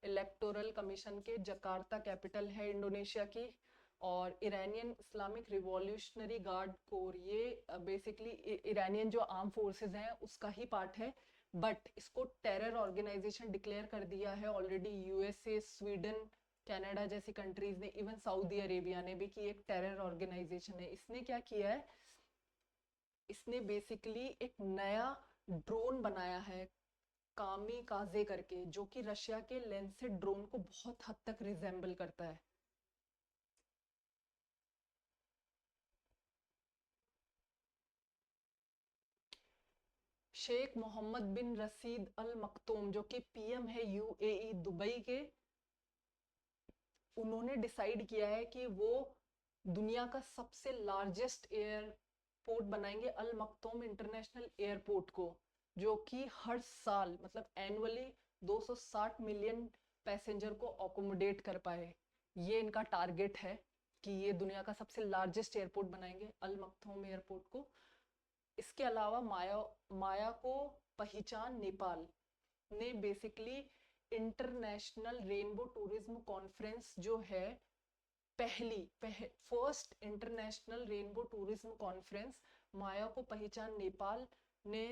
Speaker 1: इलेक्टोरल कमीशन के। जकार्ता कैपिटल है इंडोनेशिया की। और Iranian Islamic revolutionary guard core, ये बेसिकली ईरानियन जो आर्म फोर्सेस हैं उसका ही पार्ट है, बट इसको टेरर ऑर्गेनाइजेशन डिक्लेयर कर दिया है ऑलरेडी यूएसए, स्वीडन, कनाडा जैसी कंट्रीज ने, इवन सऊदी अरेबिया ने भी, कि एक टेरर ऑर्गेनाइजेशन है। इसने क्या किया है, इसने बेसिकली एक नया ड्रोन बनाया है कामिकाजे करके, जो कि रशिया के लैंसेट ड्रोन को बहुत हद तक रिजेंबल करता है। शेख मोहम्मद बिन रशीद अल मखतूम, जो कि पीएम है यूएई दुबई के, उन्होंने डिसाइड किया है कि वो दुनिया का सबसे लार्जेस्ट एयरपोर्ट बनाएंगे, अल मखतूम इंटरनेशनल एयरपोर्ट को, जो कि हर साल मतलब एनुअली 260 मिलियन पैसेंजर को अकोमोडेट कर पाए। ये इनका टारगेट है कि ये दुनिया का सबसे लार्जेस्ट एयरपोर्ट बनाएंगे, अल मखतूम एयरपोर्ट को। इसके अलावा माया को पहचान नेपाल ने basically international rainbow tourism conference जो है, first international rainbow tourism conference Maya को पहचान नेपाल ने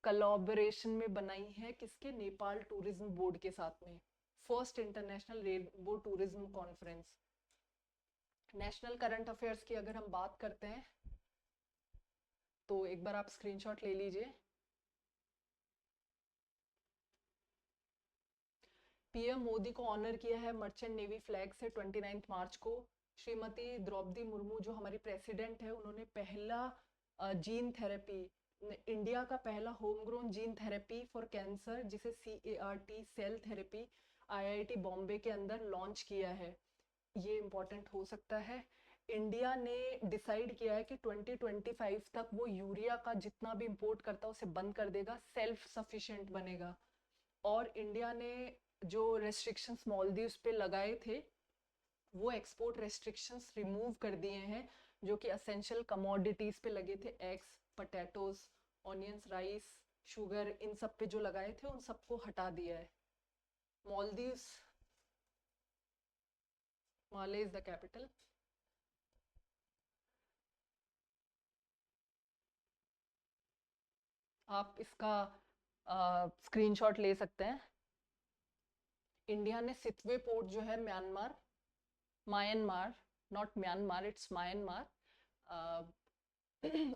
Speaker 1: कोलैबोरेशन में बनाई है, किसके, नेपाल टूरिज्म बोर्ड के साथ में। First international rainbow tourism conference. National current affairs की अगर हम बात करते हैं तो एक बार आप स्क्रीनशॉट ले लीजिए। पीएम मोदी को ऑनर किया है मर्चेंट नेवी फ्लैग से 29 मार्च को। श्रीमती द्रौपदी मुर्मू जो हमारी प्रेसिडेंट है, उन्होंने पहला जीन थेरेपी, इंडिया का पहला home grown gene therapy for cancer, जिसे CAR-T cell therapy, IIT Bombay के अंदर लॉन्च किया है। ये इम्पोर्टेंट हो सकता है। इंडिया ने डिसाइड किया है कि 2025 तक वो यूरिया का जितना भी इंपोर्ट करता है उसे बंद कर देगा, सेल्फ सफिशिएंट बनेगा। और इंडिया ने जो रेस्ट्रिक्शंस मालदीव्स पे लगाए थे, वो एक्सपोर्ट रेस्ट्रिक्शंस रिमूव कर दिए हैं, जो कि असेंशियल कमोडिटीज पे लगे थे, eggs, potatoes, onions, rice, sugar, इन सब पे जो लगाए थे उन सबको हटा दिया है। मालदीव्स, माले इज द कैपिटल। आप इसका स्क्रीनशॉट ले सकते हैं। इंडिया ने सितवे पोर्ट जो है Myanmar, not Myanmar, it's Myanmar,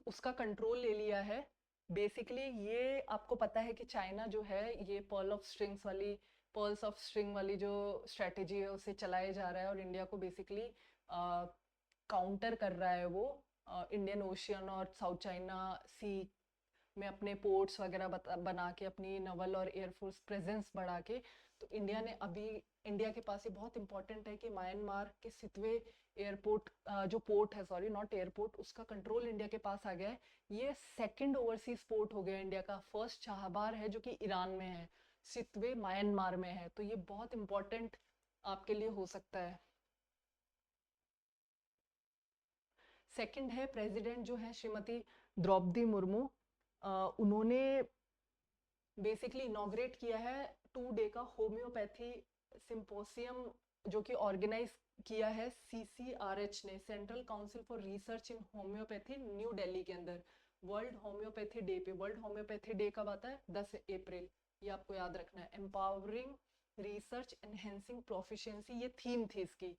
Speaker 1: उसका कंट्रोल ले लिया है। बेसिकली ये आपको पता है कि चाइना जो है ये पर्ल्स ऑफ स्ट्रिंग वाली जो स्ट्रेटेजी है उसे चलाए जा रहा है, और इंडिया को बेसिकली काउंटर कर रहा है वो, इंडियन ओशियन और साउथ चाइना सी में अपने पोर्ट्स वगैरह बना के अपनी नवल और एयरफोर्स प्रेजेंस बढ़ा के, तो इंडिया ने अभी, इंडिया के पास ये बहुत इंपॉर्टेंट है कि म्यांमार के सितवे एयरपोर्ट, जो पोर्ट है, सॉरी नॉट एयरपोर्ट, उसका कंट्रोल इंडिया के पास आ गया है। ये सेकंड ओवरसीज पोर्ट हो गया इंडिया का। फर्स्ट चाहबार है जो कि ईरान में है, सितवे म्यांमार में है, तो ये बहुत इंपॉर्टेंट आपके लिए हो सकता है। सेकंड है, प्रेसिडेंट जो है श्रीमती द्रौपदी मुर्मू, उन्होंने बेसिकली इनॉग्रेट किया है 2 डे का होम्योपैथी सिंपोसियम, जो कि ऑर्गेनाइज किया है CCRH ने, central council for research in homeopathy, new Delhi के अंदर, वर्ल्ड होम्योपैथी डे पे। वर्ल्ड होम्योपैथी डे कब आता है? 10 अप्रैल, ये आपको याद रखना है। एम्पावरिंग रिसर्च एनहेंसिंग प्रोफिशिएंसी, ये थीम थी इसकी।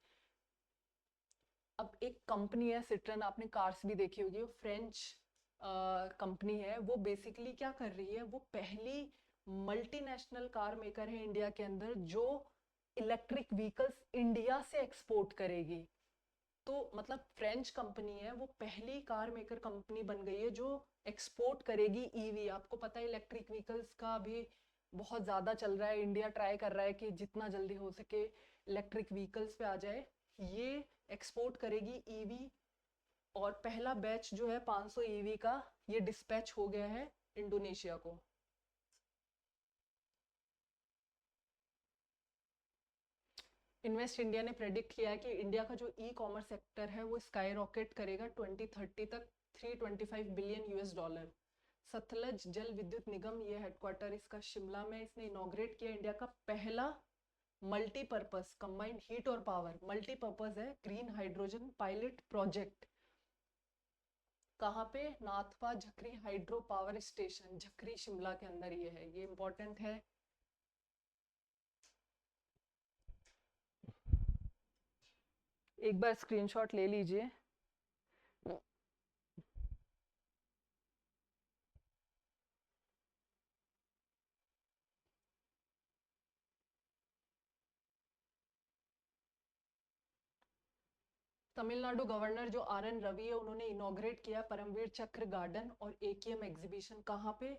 Speaker 1: अब एक कंपनी है सिट्रन, आपने कार्स भी देखी होगी, वो फ्रेंच कंपनी है। वो बेसिकली क्या कर रही है, वो पहली मल्टीनेशनल कार मेकर है इंडिया के अंदर जो इलेक्ट्रिक व्हीकल्स इंडिया से एक्सपोर्ट करेगी। तो मतलब फ्रेंच कंपनी है, वो पहली कार मेकर कंपनी बन गई है जो एक्सपोर्ट करेगी ईवी। आपको पता है इलेक्ट्रिक व्हीकल्स का भी बहुत ज़्यादा चल रहा है, इंडिया ट्राई कर रहा है कि जितना जल्दी हो सके इलेक्ट्रिक व्हीकल्स पे आ जाए। ये एक्सपोर्ट करेगी ईवी, और पहला बैच जो है 500 ईवी का, ये डिस्पैच हो गया है इंडोनेशिया को। इन्वेस्ट इंडिया ने प्रेडिक्ट किया है कि इंडिया का जो ई कॉमर्स सेक्टर है वो स्काई रॉकेट करेगा 2030 तक, $325 बिलियन US। सतलज जल विद्युत निगम, ये हेडक्वार्टर इसका शिमला में, इसने इनॉग्रेट किया इंडिया का पहला मल्टीपर्पज कंबाइंड हीट और पावर, मल्टीपर्पज है, ग्रीन हाइड्रोजन पायलट प्रोजेक्ट। कहाँ पे? Nathpa Jhakri hydro power station, Jhakri Shimla के अंदर ये है, ये इंपॉर्टेंट है। एक बार स्क्रीनशॉट ले लीजिए। तमिलनाडु गवर्नर जो RN रवि है, उन्होंने इनॉग्रेट किया परमवीर चक्र गार्डन और AKM एग्जीबिशन। कहाँ पे?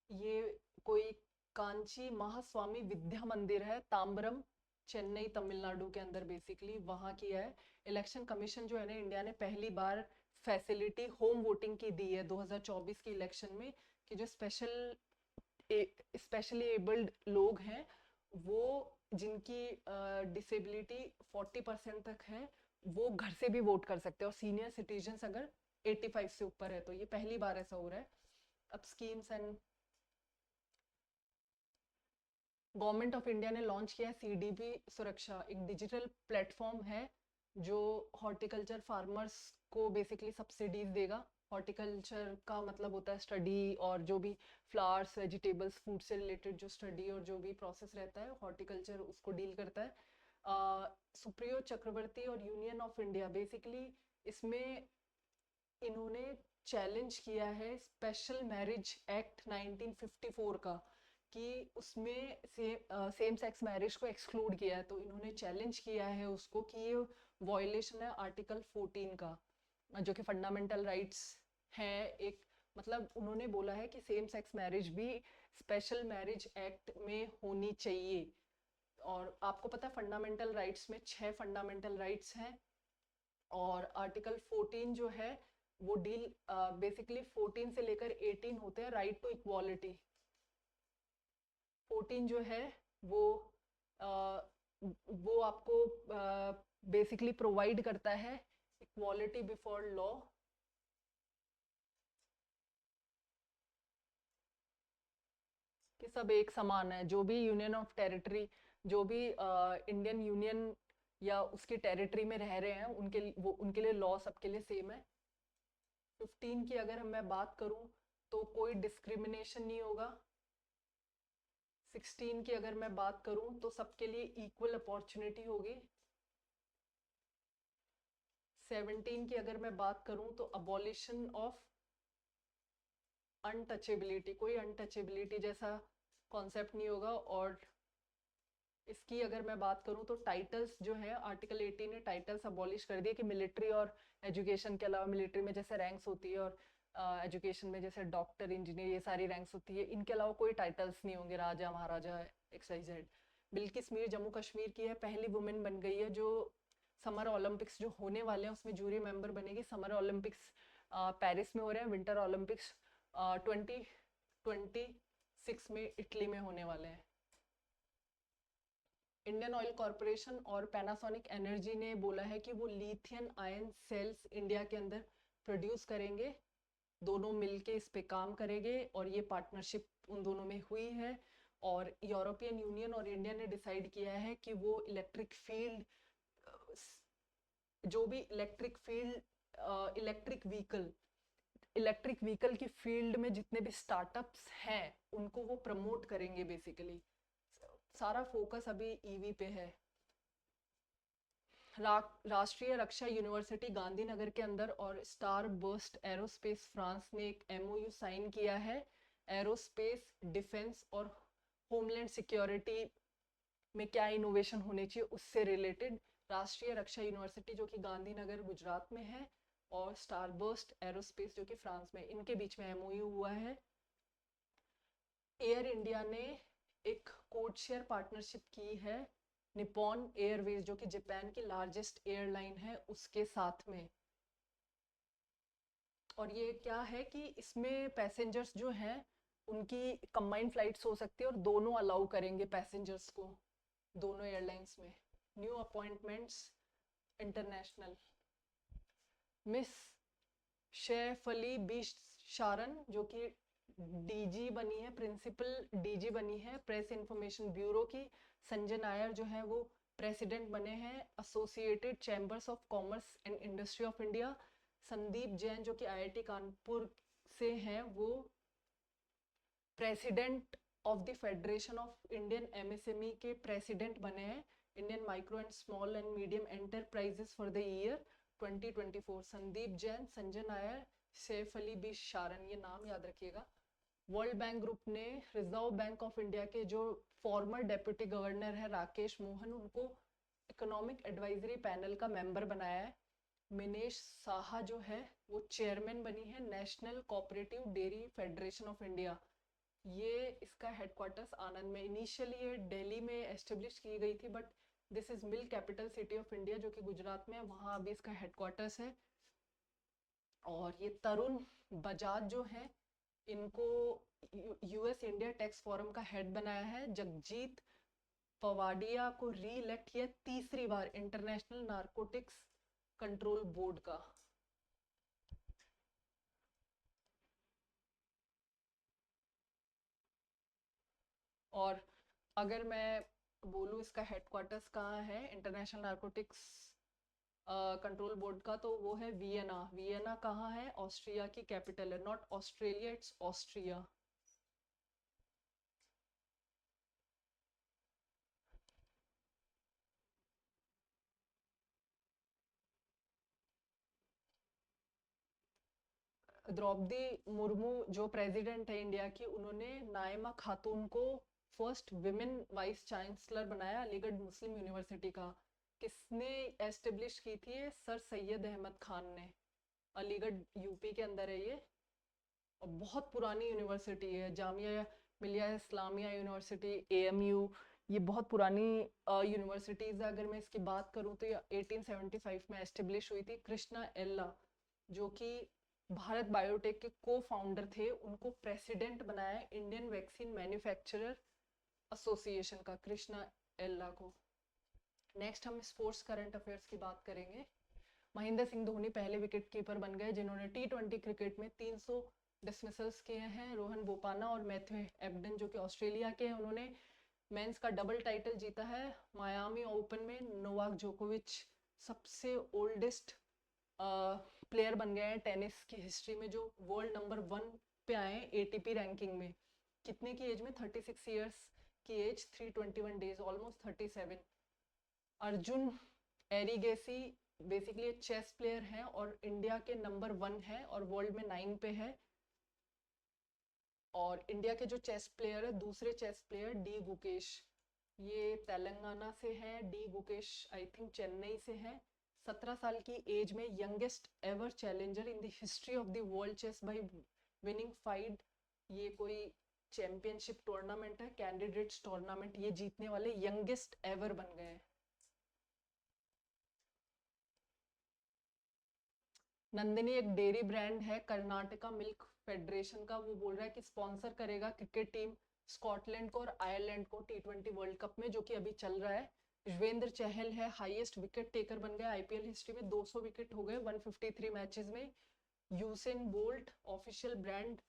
Speaker 1: ये कोई कांची महास्वामी विद्या मंदिर है, ताम्बरम, चेन्नई तमिलनाडु के अंदर बेसिकली वहाँ किया है। इलेक्शन कमीशन जो है ना, इंडिया ने पहली बार फैसिलिटी होम वोटिंग की दी है 2024 की इलेक्शन में, कि जो स्पेशली एबल्ड लोग हैं, वो जिनकी डिसेबिलिटी 40% तक है, वो घर से भी वोट कर सकते हैं, और सीनियर सिटीजन्स अगर 85 से ऊपर है, तो ये पहली बार ऐसा हो रहा है। अब schemes and, government of India ने लॉन्च किया है CDP सुरक्षा, एक डिजिटल प्लेटफॉर्म है जो हॉर्टिकल्चर फार्मर्स को बेसिकली सब्सिडीज देगा। हॉर्टिकल्चर का मतलब होता है स्टडी, और जो भी फ्लावर्स, वेजिटेबल्स, फूड से रिलेटेड जो स्टडी और जो भी प्रोसेस रहता है, हॉर्टिकल्चर उसको डील करता है। सुप्रियो चक्रवर्ती और यूनियन ऑफ इंडिया, बेसिकली इसमें इन्होंने चैलेंज किया है स्पेशल मैरिज एक्ट 1954 का, कि उसमें सेम सेक्स मैरिज को एक्सक्लूड किया है। तो इन्होंने चैलेंज किया है उसको कि ये वॉयलेशन है आर्टिकल 14 का, जो कि फंडामेंटल राइट्स है एक। मतलब उन्होंने बोला है कि सेम सेक्स मैरिज भी स्पेशल मैरिज एक्ट में होनी चाहिए। और आपको पता है फंडामेंटल राइट्स में 6 फंडामेंटल राइट्स हैं, और आर्टिकल 14 जो है वो डील बेसिकली 14 से लेकर 18 होते हैं राइट टू इक्वालिटी। 14 जो है वो आ, वो आपको बेसिकली प्रोवाइड करता है इक्वालिटी बिफोर लॉ, कि सब एक समान है, जो भी यूनियन ऑफ टेरिटरी, जो भी इंडियन यूनियन या उसकी टेरिटरी में रह रहे हैं, उनके लिए लॉ सबके लिए सेम है। 15 की अगर मैं बात करूं तो कोई डिस्क्रिमिनेशन नहीं होगा। 16 की अगर मैं बात करूं तो सबके लिए इक्वल अपॉर्चुनिटी होगी। 17 की अगर मैं बात करूं तो अबॉलिशन ऑफ अनटचेबिलिटी, कोई अनटचेबिलिटी जैसा कॉन्सेप्ट नहीं होगा। और इसकी अगर मैं बात करूं तो टाइटल्स जो है, आर्टिकल 18 ने टाइटल्स अबॉलिश कर दिए, कि मिलिट्री और एजुकेशन के अलावा, मिलिट्री में जैसे रैंक्स होती है और एजुकेशन में, जैसे डॉक्टर, इंजीनियर, ये सारी रैंक्स होती है। इनके अलावा कोई टाइटल्स नहीं होंगे, राजा महाराजा XYZ। बिल्किस मीर जम्मू कश्मीर की है, पहली वुमेन बन गई है जो समर ओलंपिक्स जो होने वाले हैं उसमें जूरी मेंबर बनेगी। समर ओलंपिक्स पेरिस में हो रहे हैं, विंटर ओलंपिक्स 2026 में इटली में होने वाले हैं। इंडियन ऑयल कॉरपोरेशन और पैनासोनिक एनर्जी ने बोला है कि वो लिथियम आयन सेल्स इंडिया के अंदर प्रोड्यूस करेंगे, दोनों मिलके इस पे काम करेंगे और ये पार्टनरशिप उन दोनों में हुई है। और यूरोपियन यूनियन और इंडिया ने डिसाइड किया है कि वो इलेक्ट्रिक फील्ड, जो भी इलेक्ट्रिक व्हीकल की फील्ड में जितने भी स्टार्टअप्स हैं उनको वो प्रमोट करेंगे। बेसिकली सारा फोकस अभी ईवी पे है। राष्ट्रीय रक्षा यूनिवर्सिटी गांधीनगर के अंदर और स्टार बर्स्ट एरोस्पेस फ्रांस ने एक MOU साइन किया है एरोस्पेस, डिफेंस और होमलैंड सिक्योरिटी में क्या इनोवेशन होने चाहिए उससे रिलेटेड। राष्ट्रीय रक्षा यूनिवर्सिटी जो कि गांधीनगर गुजरात में है और स्टारबर्स्ट एरोस्पेस जो कि फ्रांस में, इनके बीच में MOU हुआ है। एयर इंडिया ने एक कोड शेयर पार्टनरशिप की है निप्पॉन एयरवेज जो कि जापान की लार्जेस्ट एयरलाइन है उसके साथ में। और ये क्या है कि इसमें पैसेंजर्स जो हैं उनकी कंबाइंड फ्लाइट्स हो सकती है और दोनों अलाउ करेंगे पैसेंजर्स को दोनों एयरलाइंस में। New appointments international, miss Shefali B Sharan जो कि DG बनी है, प्रिंसिपल DG बनी है प्रेस इंफॉर्मेशन ब्यूरो की। संजय नायर जो है वो प्रेसिडेंट बने हैं associated chambers of commerce and industry of India. Sandeep Jain जो कि IIT कानपुर से हैं वो president of the federation of Indian MSME के प्रेसिडेंट बने हैं। Indian micro and small and medium enterprises for the year 2024। Sandeep Jain, Sanjay Nair, Saif Ali B Sharan, ये नाम याद रखिएगा। वर्ल्ड बैंक ग्रुप ने रिजर्व बैंक ऑफ इंडिया के जो फॉर्मर डेप्यूटी गवर्नर है राकेश मोहन, उनको इकोनॉमिक एडवाइजरी पैनल का मेंबर बनाया है। मिनेश साहा जो है वो चेयरमैन बनी है national cooperative dairy federation of India. ये इसका हेडक्वार्टर्स आनंद में, इनिशियली ये दिल्ली में एस्टेब्लिश की गई थी but this is milk capital city of India जो कि गुजरात में है, वहाँ अभी इसका हेडक्वार्टर्स है। और ये तरुण बजाज जो है इनको US इंडिया टैक्स फोरम का हेड बनाया है। जगजीत पवाडिया को री इलेक्ट किया तीसरी बार इंटरनेशनल नारकोटिक्स कंट्रोल बोर्ड का। और अगर मैं बोलूँ इसका हेडक्वार्टर्स कहाँ है इंटरनेशनल नारकोटिक्स कंट्रोल बोर्ड का, तो वो है वियना। वियना कहाँ है? ऑस्ट्रिया की कैपिटल है, not Australia, it's Austria. Draupadi Murmu जो प्रेसिडेंट है इंडिया की, उन्होंने नाइमा खातून को फर्स्ट विमेन वाइस चांसलर बनाया अलीगढ़ मुस्लिम यूनिवर्सिटी का। किसने एस्टेब्लिश की थी? सर सैयद अहमद खान ने। अलीगढ़ यूपी के अंदर है ये और बहुत पुरानी यूनिवर्सिटी है। जामिया मिलिया इस्लामिया यूनिवर्सिटी, AMU, ये बहुत पुरानी यूनिवर्सिटीज़ है। अगर मैं इसकी बात करूँ तो ये 1875 में एस्टेब्लिश हुई थी। कृष्णा एल्ला जो कि भारत बायोटेक के को फाउंडर थे, उनको प्रेसिडेंट बनाया इंडियन वैक्सीन मैन्युफैक्चरर एसोसिएशन का, कृष्णा एल्ला को। नेक्स्ट हम स्पोर्ट्स करंट अफेयर्स की बात करेंगे। महेंद्र सिंह धोनी पहले विकेट कीपर बन गए जिन्होंने T20 क्रिकेट में 300 डिसमिसल्स किए हैं। रोहन बोपाना और मैथ्यू एबडन जो कि ऑस्ट्रेलिया के हैं, उन्होंने मेंस का डबल टाइटल जीता है। मायामी ओपन में नोवाक जोकोविच सबसे ओल्डेस्ट प्लेयर बन गए हैं टेनिस की हिस्ट्री में जो वर्ल्ड नंबर 1 पे आए हैं ATP रैंकिंग में। कितने की एज में? 36 इयर्स की age, 321 days, almost 37। Arjun Erigaisi basically chess player हैं और इंडिया के नंबर 1 है और वर्ल्ड में 9 पे है। और इंडिया के जो चेस प्लेयर है, दूसरे चेस प्लेयर D गुकेश, ये तेलंगाना से हैं। D Gukesh I think Chennai से हैं। 17 साल की एज में youngest ever challenger in the history of the world chess by winning 5। ये कोई चैंपियनशिप टूर्नामेंट है, कैंडिडेट्स टूर्नामेंट, ये जीतने वाले यंगेस्ट एवर बन गए हैं। नंदिनी एक डेयरी ब्रांड है, कर्नाटका मिल्क फेडरेशन का, वो बोल रहा है कि स्पॉन्सर करेगा क्रिकेट टीम स्कॉटलैंड को और आयरलैंड को T20 वर्ल्ड कप में, जो कि अभी चल रहा है। युजवेंद्र चहल है हाईएस्ट विकेट टेकर बन गया आईपीएल हिस्ट्री में, 200 विकेट हो गए 153 मैचेस में। Usain bolt official brand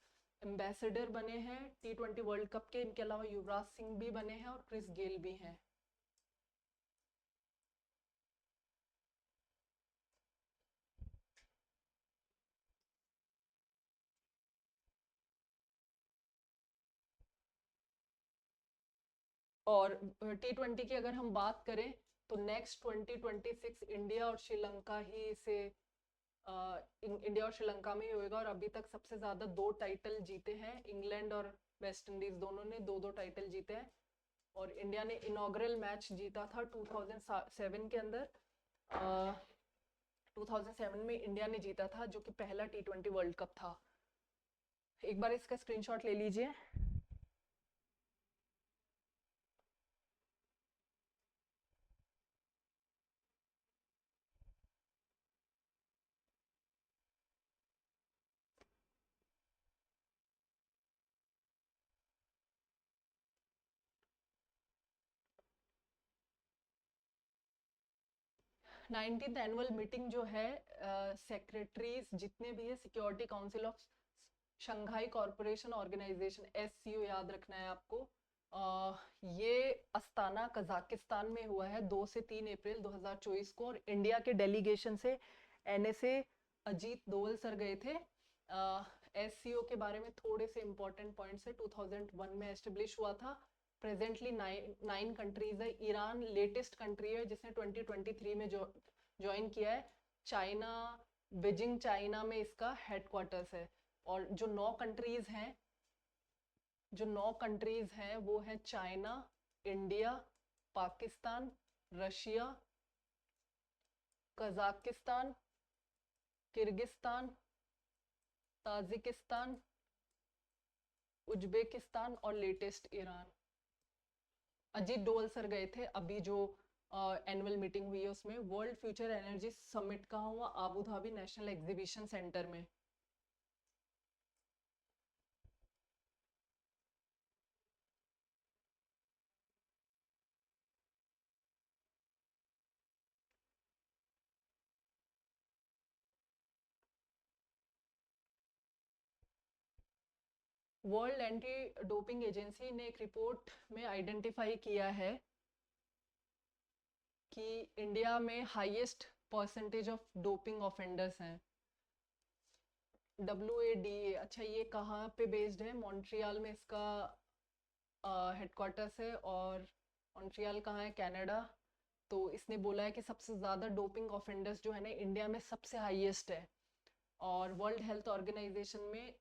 Speaker 1: ambassador बने हैं T20 वर्ल्ड कप के। इनके अलावा युवराज सिंह भी बने हैं और क्रिस गेल भी हैं। और T20 की अगर हम बात करें तो नेक्स्ट 2026 इंडिया और श्रीलंका ही इसे इंडिया और श्रीलंका में ही होएगा। और अभी तक सबसे ज्यादा 2 टाइटल जीते हैं, इंग्लैंड और वेस्ट इंडीज दोनों ने 2-2 टाइटल जीते हैं। और इंडिया ने इनॉग्रल मैच जीता था 2007 के अंदर। 2007 में इंडिया ने जीता था, जो कि पहला T20 वर्ल्ड कप था। एक बार इसका स्क्रीनशॉट ले लीजिए। 19th एनुअल मीटिंग जो है, सेक्रेटरीज जितने भी है security council of Shanghai corporation organisation SCO, याद रखना है आपको। ये अस्ताना कजाकिस्तान में हुआ है 2 से 3 अप्रैल 2024 को। और इंडिया के डेलीगेशन से NSA अजीत दोवल सर गए थे। SCO के बारे में थोड़े से इंपॉर्टेंट पॉइंट्स है। 2001 में एस्टेब्लिश हुआ था। प्रेजेंटली 9 कंट्रीज है। ईरान लेटेस्ट कंट्री है जिसने 2023 में ज्वाइन किया है। चाइना, बीजिंग चाइना में इसका हेडक्वार्टर्स है। और जो 9 कंट्रीज हैं वो है China, India, Pakistan, Russia, Kazakhstan, Kyrgyzstan, Tajikistan, Uzbekistan और latest Iran. Ajit Doval sir गए थे अभी जो एनुअल मीटिंग हुई है उसमें। वर्ल्ड फ्यूचर एनर्जी समिट कहाँ हुआ? Abu Dhabi national exhibition centre में। वर्ल्ड एंटी डोपिंग एजेंसी ने एक रिपोर्ट में आइडेंटिफाई किया है कि इंडिया में highest percentage of doping offenders हैं। WADA, अच्छा ये कहाँ पे बेस्ड है? मॉन्ट्रियल में इसका हेडक्वार्टर्स है। और मॉन्ट्रियल कहाँ है? कनाडा। तो इसने बोला है कि सबसे ज़्यादा डोपिंग ऑफेंडर्स जो है ना इंडिया में सबसे हाईएस्ट है। और वर्ल्ड हेल्थ ऑर्गेनाइजेशन में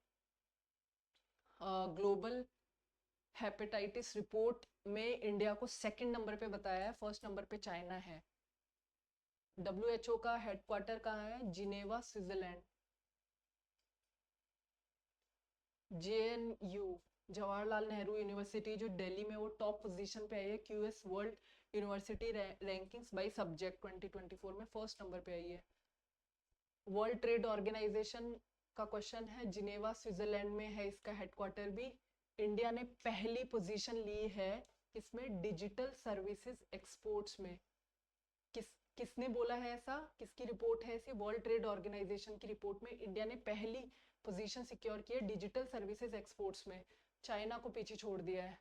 Speaker 1: ग्लोबल हेपेटाइटिस रिपोर्ट में इंडिया को सेकंड नंबर पे बताया है, फर्स्ट नंबर पे चाइना है। WHO का हेडक्वार्टर कहाँ है? Geneva, Switzerland. JNU, Jawaharlal Nehru university, जो दिल्ली में, वो टॉप पोजीशन पे आई है QS world university rankings by subject 2024 में फर्स्ट नंबर पे आई है। वर्ल्ड ट्रेड ऑर्गेनाइजेशन का क्वेश्चन है, जिनेवा स्विट्जरलैंड में है इसका हेडक्वार्टर भी। इंडिया ने पहली पोजीशन ली है इसमें डिजिटल सर्विसेज एक्सपोर्ट्स में। किसने बोला है ऐसा? किसकी रिपोर्ट है ऐसी? वर्ल्ड ट्रेड ऑर्गेनाइजेशन की रिपोर्ट में इंडिया ने पहली पोजीशन सिक्योर की है डिजिटल सर्विसेज एक्सपोर्ट्स में। चाइना को पीछे छोड़ दिया है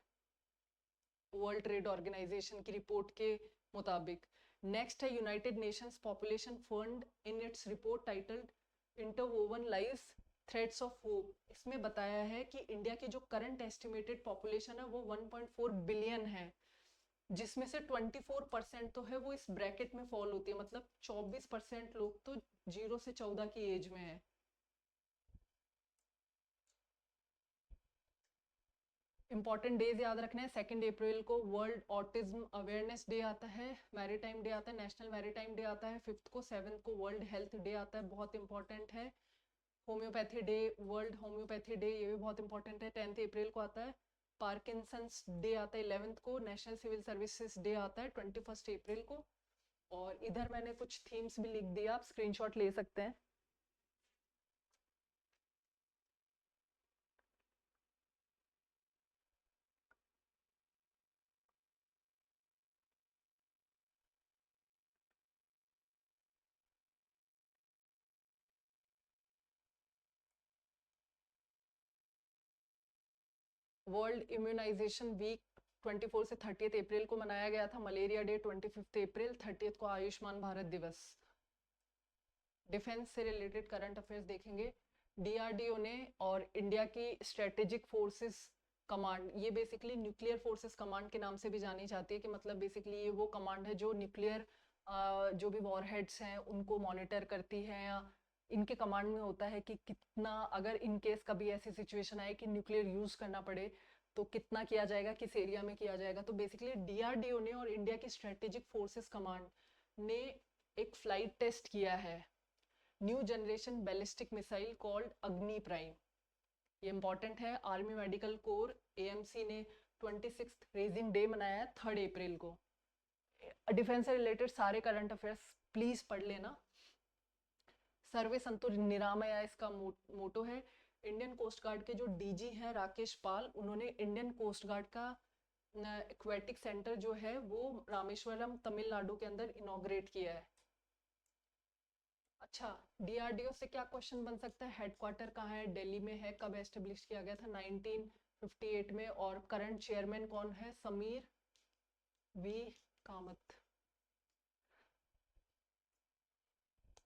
Speaker 1: वर्ल्ड ट्रेड ऑर्गेनाइजेशन की रिपोर्ट के मुताबिक। नेक्स्ट है United Nations population fund in its report titled interwoven lives threads of hope. इसमें बताया है कि इंडिया की जो करंट एस्टिमेटेड पॉपुलेशन है वो 1.4 बिलियन है, जिसमें से 24% तो है वो इस ब्रैकेट में फॉल होती है, मतलब 24% लोग तो 0 से 14 की एज में है। इंपॉर्टेंट डेज याद रखने हैं। 2 अप्रैल को वर्ल्ड ऑटिज्म अवेयरनेस डे आता है, मैरीटाइम डे आता है, नेशनल मैरीटाइम डे आता है। 5 को 7 को वर्ल्ड हेल्थ डे आता है, बहुत इंपॉर्टेंट है। Homeopathy day, world homeopathy day, ये भी बहुत इंपॉर्टेंट है। 10 अप्रैल को आता है। पार्किंसंस डे आता है 11 को। नेशनल सिविल सर्विसेज डे आता है 21 अप्रैल को। और इधर मैंने कुछ थीम्स भी लिख दिया, आप स्क्रीनशॉट ले सकते हैं। वर्ल्ड इम्यूनाइजेशन वीक 24 से 30 अप्रैल को मनाया गया था। मलेरिया डे 25 अप्रैल। 30 को आयुष्मान भारत दिवस। डिफेंस से रिलेटेड करंट अफेयर्स देखेंगे। डीआरडीओ ने और इंडिया की स्ट्रेटेजिक फोर्सेस कमांड, ये बेसिकली न्यूक्लियर फोर्सेस कमांड के नाम से भी जानी जाती है, कि मतलब बेसिकली ये वो कमांड है जो न्यूक्लियर जो भी वॉरहेड्स हैं उनको मॉनिटर करती है, या इनके कमांड में होता है कि कितना, अगर इन केस कभी ऐसी सिचुएशन आए कि न्यूक्लियर यूज करना पड़े तो कितना किया जाएगा, किस एरिया में किया जाएगा। तो बेसिकली डीआरडीओ ने और इंडिया की स्ट्रेटेजिक फोर्सेस कमांड ने एक फ्लाइट टेस्ट किया है, new generation ballistic missile called अग्नि प्राइम। ये इंपॉर्टेंट है। आर्मी मेडिकल कोर एएमसी ने 26 रेजिंग डे मनाया है 3 अप्रैल को। डिफेंस से रिलेटेड सारे करंट अफेयर्स प्लीज पढ़ लेना। सर्वे संतु निरामया इसका मोटो है। इंडियन कोस्ट गार्ड के जो डीजी हैं राकेश पाल, उन्होंने इंडियन कोस्ट गार्ड का एक्वेटिक सेंटर जो है वो रामेश्वरम तमिलनाडु के अंदर इनॉग्रेट किया है। अच्छा, डीआरडीओ से क्या क्वेश्चन बन सकता है? हेडक्वार्टर कहाँ है? दिल्ली में है। कब एस्टेब्लिश किया गया था? 1958 में। और करंट चेयरमैन कौन है? Sameer V Kamath.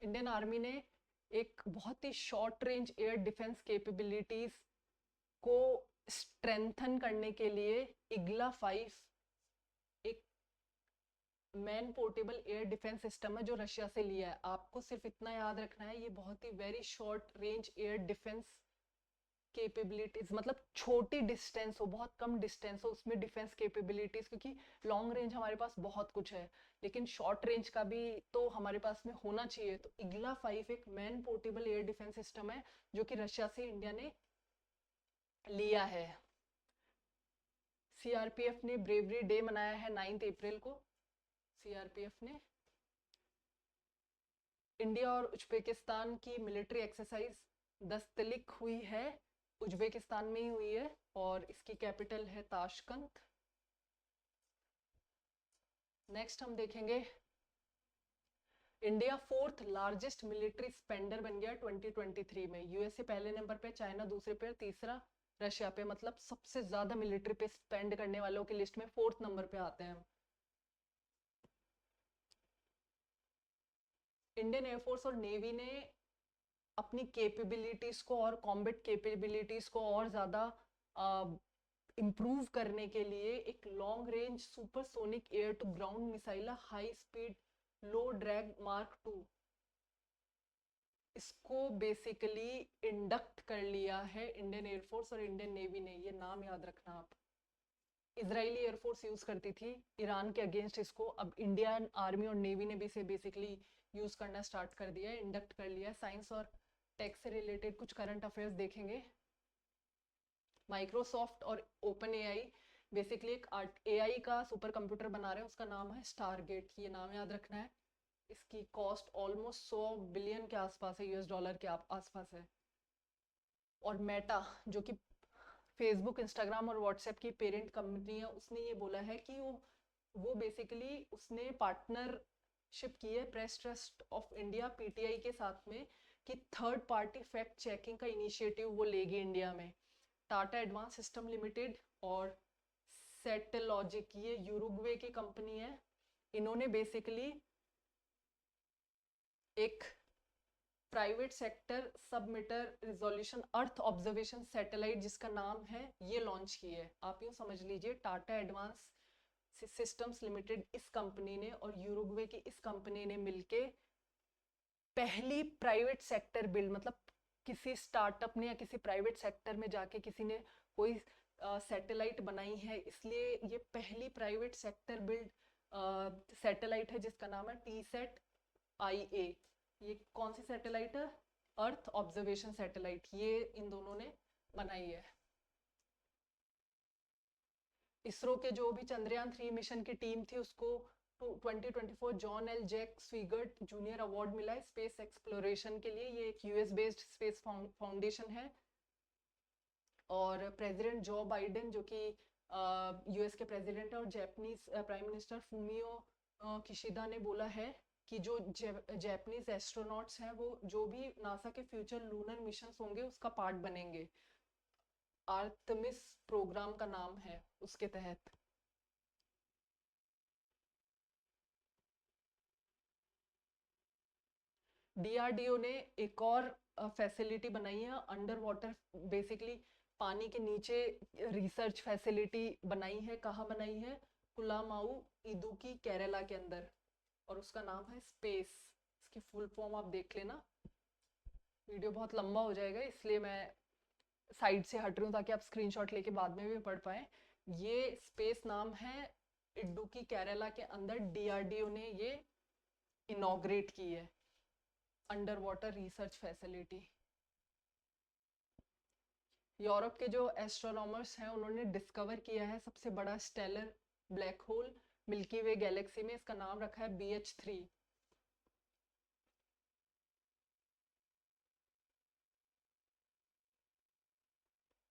Speaker 1: Indian army ने एक बहुत ही short range air defence capabilities को स्ट्रेंथन करने के लिए इग्ला 5 एक man portable air defence system है जो रशिया से लिया है। आपको सिर्फ इतना याद रखना है, ये बहुत ही very short range air defence capabilities, मतलब छोटी डिस्टेंस हो, बहुत कम डिस्टेंस हो, उसमें डिफेंस कैपेबिलिटीज, क्योंकि लॉन्ग रेंज हमारे पास बहुत कुछ है लेकिन शॉर्ट रेंज का भी तो हमारे पास में होना चाहिए। तो इग्ला 5 एक man portable air defence system है जो कि रशिया से इंडिया ने लिया है। सीआरपीएफ ने ब्रेवरी डे मनाया है 9 अप्रैल को। सीआरपीएफ ने इंडिया और उज्बेकिस्तान की मिलिट्री एक्सरसाइज दस्तलिक हुई है, उज्बेकिस्तान में ही हुई है और इसकी कैपिटल है ताशकंद। नेक्स्ट हम देखेंगे, India 4th largest military Spender बन गया 2023 में। यूएसए पहले नंबर पे, चाइना दूसरे पे, तीसरा रशिया पे, मतलब सबसे ज्यादा मिलिट्री पे स्पेंड करने वालों की लिस्ट में 4th नंबर पे आते हैं हम। इंडियन एयरफोर्स और नेवी ने अपनी कैपेबिलिटीज को और कॉम्बैट कैपेबिलिटीज को और ज्यादा इम्प्रूव करने के लिए एक long range supersonic air to ground missile high speed low drag mark 2, इसको बेसिकली इंडक्ट कर लिया है इंडियन एयरफोर्स और इंडियन नेवी ने। ये नाम याद रखना आप। इजरायली एयरफोर्स यूज करती थी ईरान के अगेंस्ट इसको, अब इंडियन आर्मी और नेवी ने भी इसे बेसिकली यूज करना स्टार्ट कर दिया है, इंडक्ट कर लिया है। साइंस और टेक से रिलेटेड कुछ करंट अफेयर्स देखेंगे। माइक्रोसॉफ्ट और ओपन एआई बेसिकली एक एआई का सुपर कंप्यूटर बना रहे हैं, उसका नाम है स्टारगेट। ये नाम याद रखना है। इसकी कॉस्ट ऑलमोस्ट 100 बिलियन के आसपास है, यूएस डॉलर के आसपास है। और मेटा जो कि फेसबुक, इंस्टाग्राम और व्हाट्सएप की पेरेंट कंपनी है, उसने ये बोला है कि वो बेसिकली उसने पार्टनरशिप की है press trust of India PTI के साथ में, कि थर्ड पार्टी फैक्ट चेकिंग का इनिशिएटिव वो लेगी इंडिया में। टाटा एडवांस सिस्टम लिमिटेड और सेटेलॉजिक, ये यूरुग्वे की कंपनी है, इन्होंने बेसिकली एक private sector submetre resolution earth observation satellite जिसका नाम है, ये लॉन्च की है। आप यूँ समझ लीजिए, टाटा एडवांस सिस्टम्स लिमिटेड इस कंपनी ने और यूरुग्वे की इस कंपनी ने मिलके पहली प्राइवेट सेक्टर बिल्ड, मतलब किसी स्टार्टअप ने या किसी प्राइवेट सेक्टर में जाके किसी ने कोई सैटेलाइट बनाई है, इसलिए ये पहली प्राइवेट सेक्टर बिल्ड सैटेलाइट है जिसका नाम है TSAT-IA। ये कौन सी सैटेलाइट है? अर्थ ऑब्जर्वेशन सैटेलाइट, ये इन दोनों ने बनाई है। इसरो के जो भी चंद्रयान 3 मिशन की टीम थी उसको 2024 John L Jack Swigert junior award मिला है स्पेस एक्सप्लोरेशन के लिए। ये एक यूएस बेस्ड स्पेस फाउंडेशन है। और प्रेसिडेंट जो बाइडेन जो कि यूएस के प्रेसिडेंट है, और Japanese prime minister Fumio Kishida ने बोला है कि जो जापानीज एस्ट्रोनॉट्स हैं वो जो भी नासा के फ्यूचर लूनर मिशन होंगे उसका पार्ट बनेंगे। आर्टेमिस प्रोग्राम का नाम है उसके तहत। डीआरडीओ ने एक और फैसिलिटी बनाई है अंडर वाटर, बेसिकली पानी के नीचे रिसर्च फैसिलिटी बनाई है। कहाँ बनाई है? कुलामाऊ इदुकी केरला के अंदर, और उसका नाम है स्पेस। इसकी फुल फॉर्म आप देख लेना, वीडियो बहुत लंबा हो जाएगा इसलिए मैं साइड से हट रही हूँ ताकि आप स्क्रीनशॉट लेके बाद में भी पढ़ पाएँ। ये स्पेस नाम है, इडुकी केरला के अंदर डीआरडीओ ने ये इनॉग्रेट की है under water research facility. Europe के जो एस्ट्रोनॉमर्स हैं उन्होंने डिस्कवर किया है सबसे बड़ा स्टेलर ब्लैक होल मिल्की वे गैलेक्सी में, इसका नाम रखा है BH3।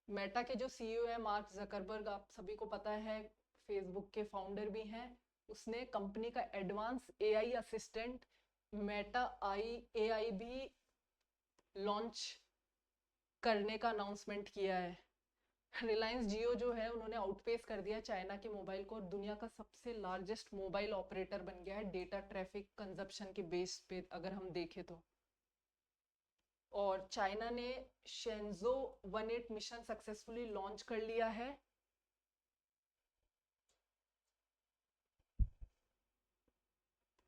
Speaker 1: मेटा के जो सीईओ है मार्क जकरबर्ग, आप सभी को पता है, फेसबुक के फाउंडर भी हैं, उसने कंपनी का advance AI assistant Meta AI भी लॉन्च करने का अनाउंसमेंट किया है। रिलायंस जियो जो है उन्होंने आउटपेस कर दिया चाइना के मोबाइल को, और दुनिया का सबसे लार्जेस्ट मोबाइल ऑपरेटर बन गया है डेटा ट्रैफिक कंजप्शन के बेस पे अगर हम देखें तो। और चाइना ने शेंजो 18 मिशन सक्सेसफुली लॉन्च कर लिया है।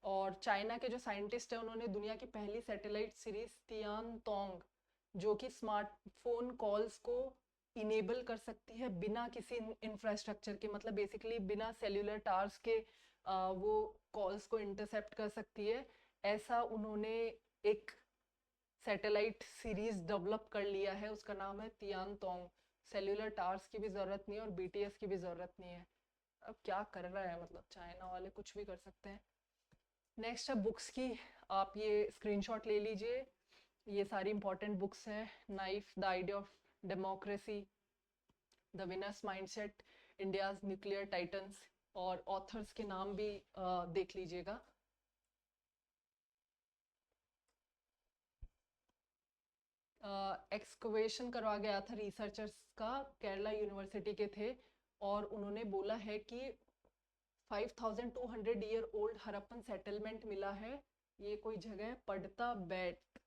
Speaker 1: और चाइना के जो साइंटिस्ट है उन्होंने दुनिया की पहली सैटेलाइट सीरीज तियान तोंग, जो कि स्मार्टफोन कॉल्स को इनेबल कर सकती है बिना किसी इंफ्रास्ट्रक्चर के, मतलब बेसिकली बिना सेल्यूलर टावर्स के वो कॉल्स को इंटरसेप्ट कर सकती है। ऐसा उन्होंने एक सैटेलाइट सीरीज डेवलप कर लिया है, उसका नाम है तियान तोंग। सेल्यूलर टावर्स की भी ज़रूरत नहीं है और BTS की भी ज़रूरत नहीं है। अब क्या कर रहा है, मतलब चाइना वाले कुछ भी कर सकते हैं। नेक्स्ट है बुक्स की, आप ये स्क्रीनशॉट ले लीजिए, ये सारी इंपॉर्टेंट बुक्स हैं। Knife the idea of democracy, the winners mindset, India's nuclear titans, और ऑथर्स के नाम भी देख लीजिएगा। एक्सकवेशन करवा गया था रिसर्चर्स का, केरला यूनिवर्सिटी के थे, और उन्होंने बोला है कि 5200 ईयर ओल्ड हरप्पन सेटलमेंट मिला है। ये कोई जगह है पड़ता बैट,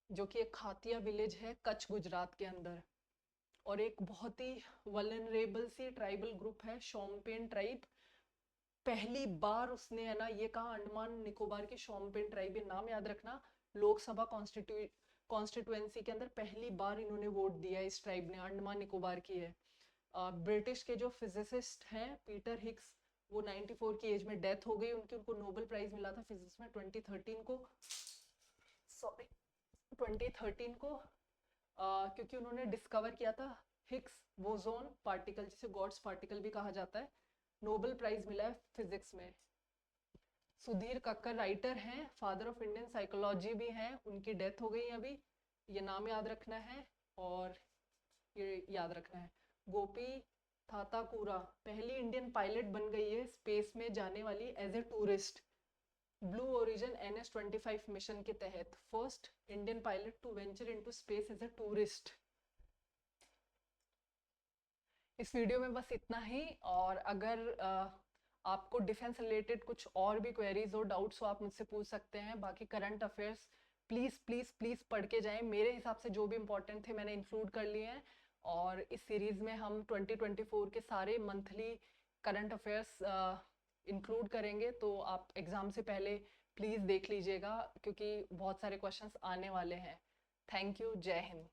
Speaker 1: जो कि एक खातिया विलेज है कच्छ गुजरात के अंदर, और एक बहुत ही वल्नरेबल सी ट्राइबल ग्रुप है शोम्पेन ट्राइब। पहली बार उसने है ना ये कहा, अंडमान निकोबार की शोम्पेन ट्राइब, ये नाम याद रखना, लोकसभा कॉन्स्टिट्यूएंसी के अंदर पहली बार इन्होंने वोट दिया इस ट्राइब ने, अंडमान निकोबार की है। ब्रिटिश के जो फिजिसिस्ट हैं पीटर हिक्स, वो 94 की एज में डेथ हो गई उनकी, उनको नोबेल प्राइज मिला था फिजिक्स में 2013 को, सॉरी 2013 को, क्योंकि उन्होंने डिस्कवर किया था हिग्स बोसोन पार्टिकल, जिसे गॉड्स पार्टिकल भी कहा जाता है। नोबेल प्राइज मिला है फिजिक्स में। सुधीर कक्कर राइटर हैं, फादर ऑफ इंडियन साइकोलॉजी भी हैं, उनकी डेथ हो गई अभी, ये नाम याद रखना है और ये याद रखना है। गोपी थाताकुरा पहली इंडियन पायलट बन गई है स्पेस में जाने वाली as a tourist, blue origin NS-25 mission के तहत first Indian pilot to venture into space as a tourist. इस वीडियो में बस इतना ही, और अगर आपको डिफेंस रिलेटेड कुछ और भी क्वेरीज हो, डाउट्स हो, आप मुझसे पूछ सकते हैं। बाकी current affairs please please please पढ़ के जाएं, मेरे हिसाब से जो भी इंपॉर्टेंट थे मैंने इंक्लूड कर लिए हैं। और इस सीरीज़ में हम 2024 के सारे मंथली करंट अफेयर्स इंक्लूड करेंगे, तो आप एग्ज़ाम से पहले प्लीज़ देख लीजिएगा क्योंकि बहुत सारे क्वेश्चंस आने वाले हैं। थैंक यू, जय हिंद।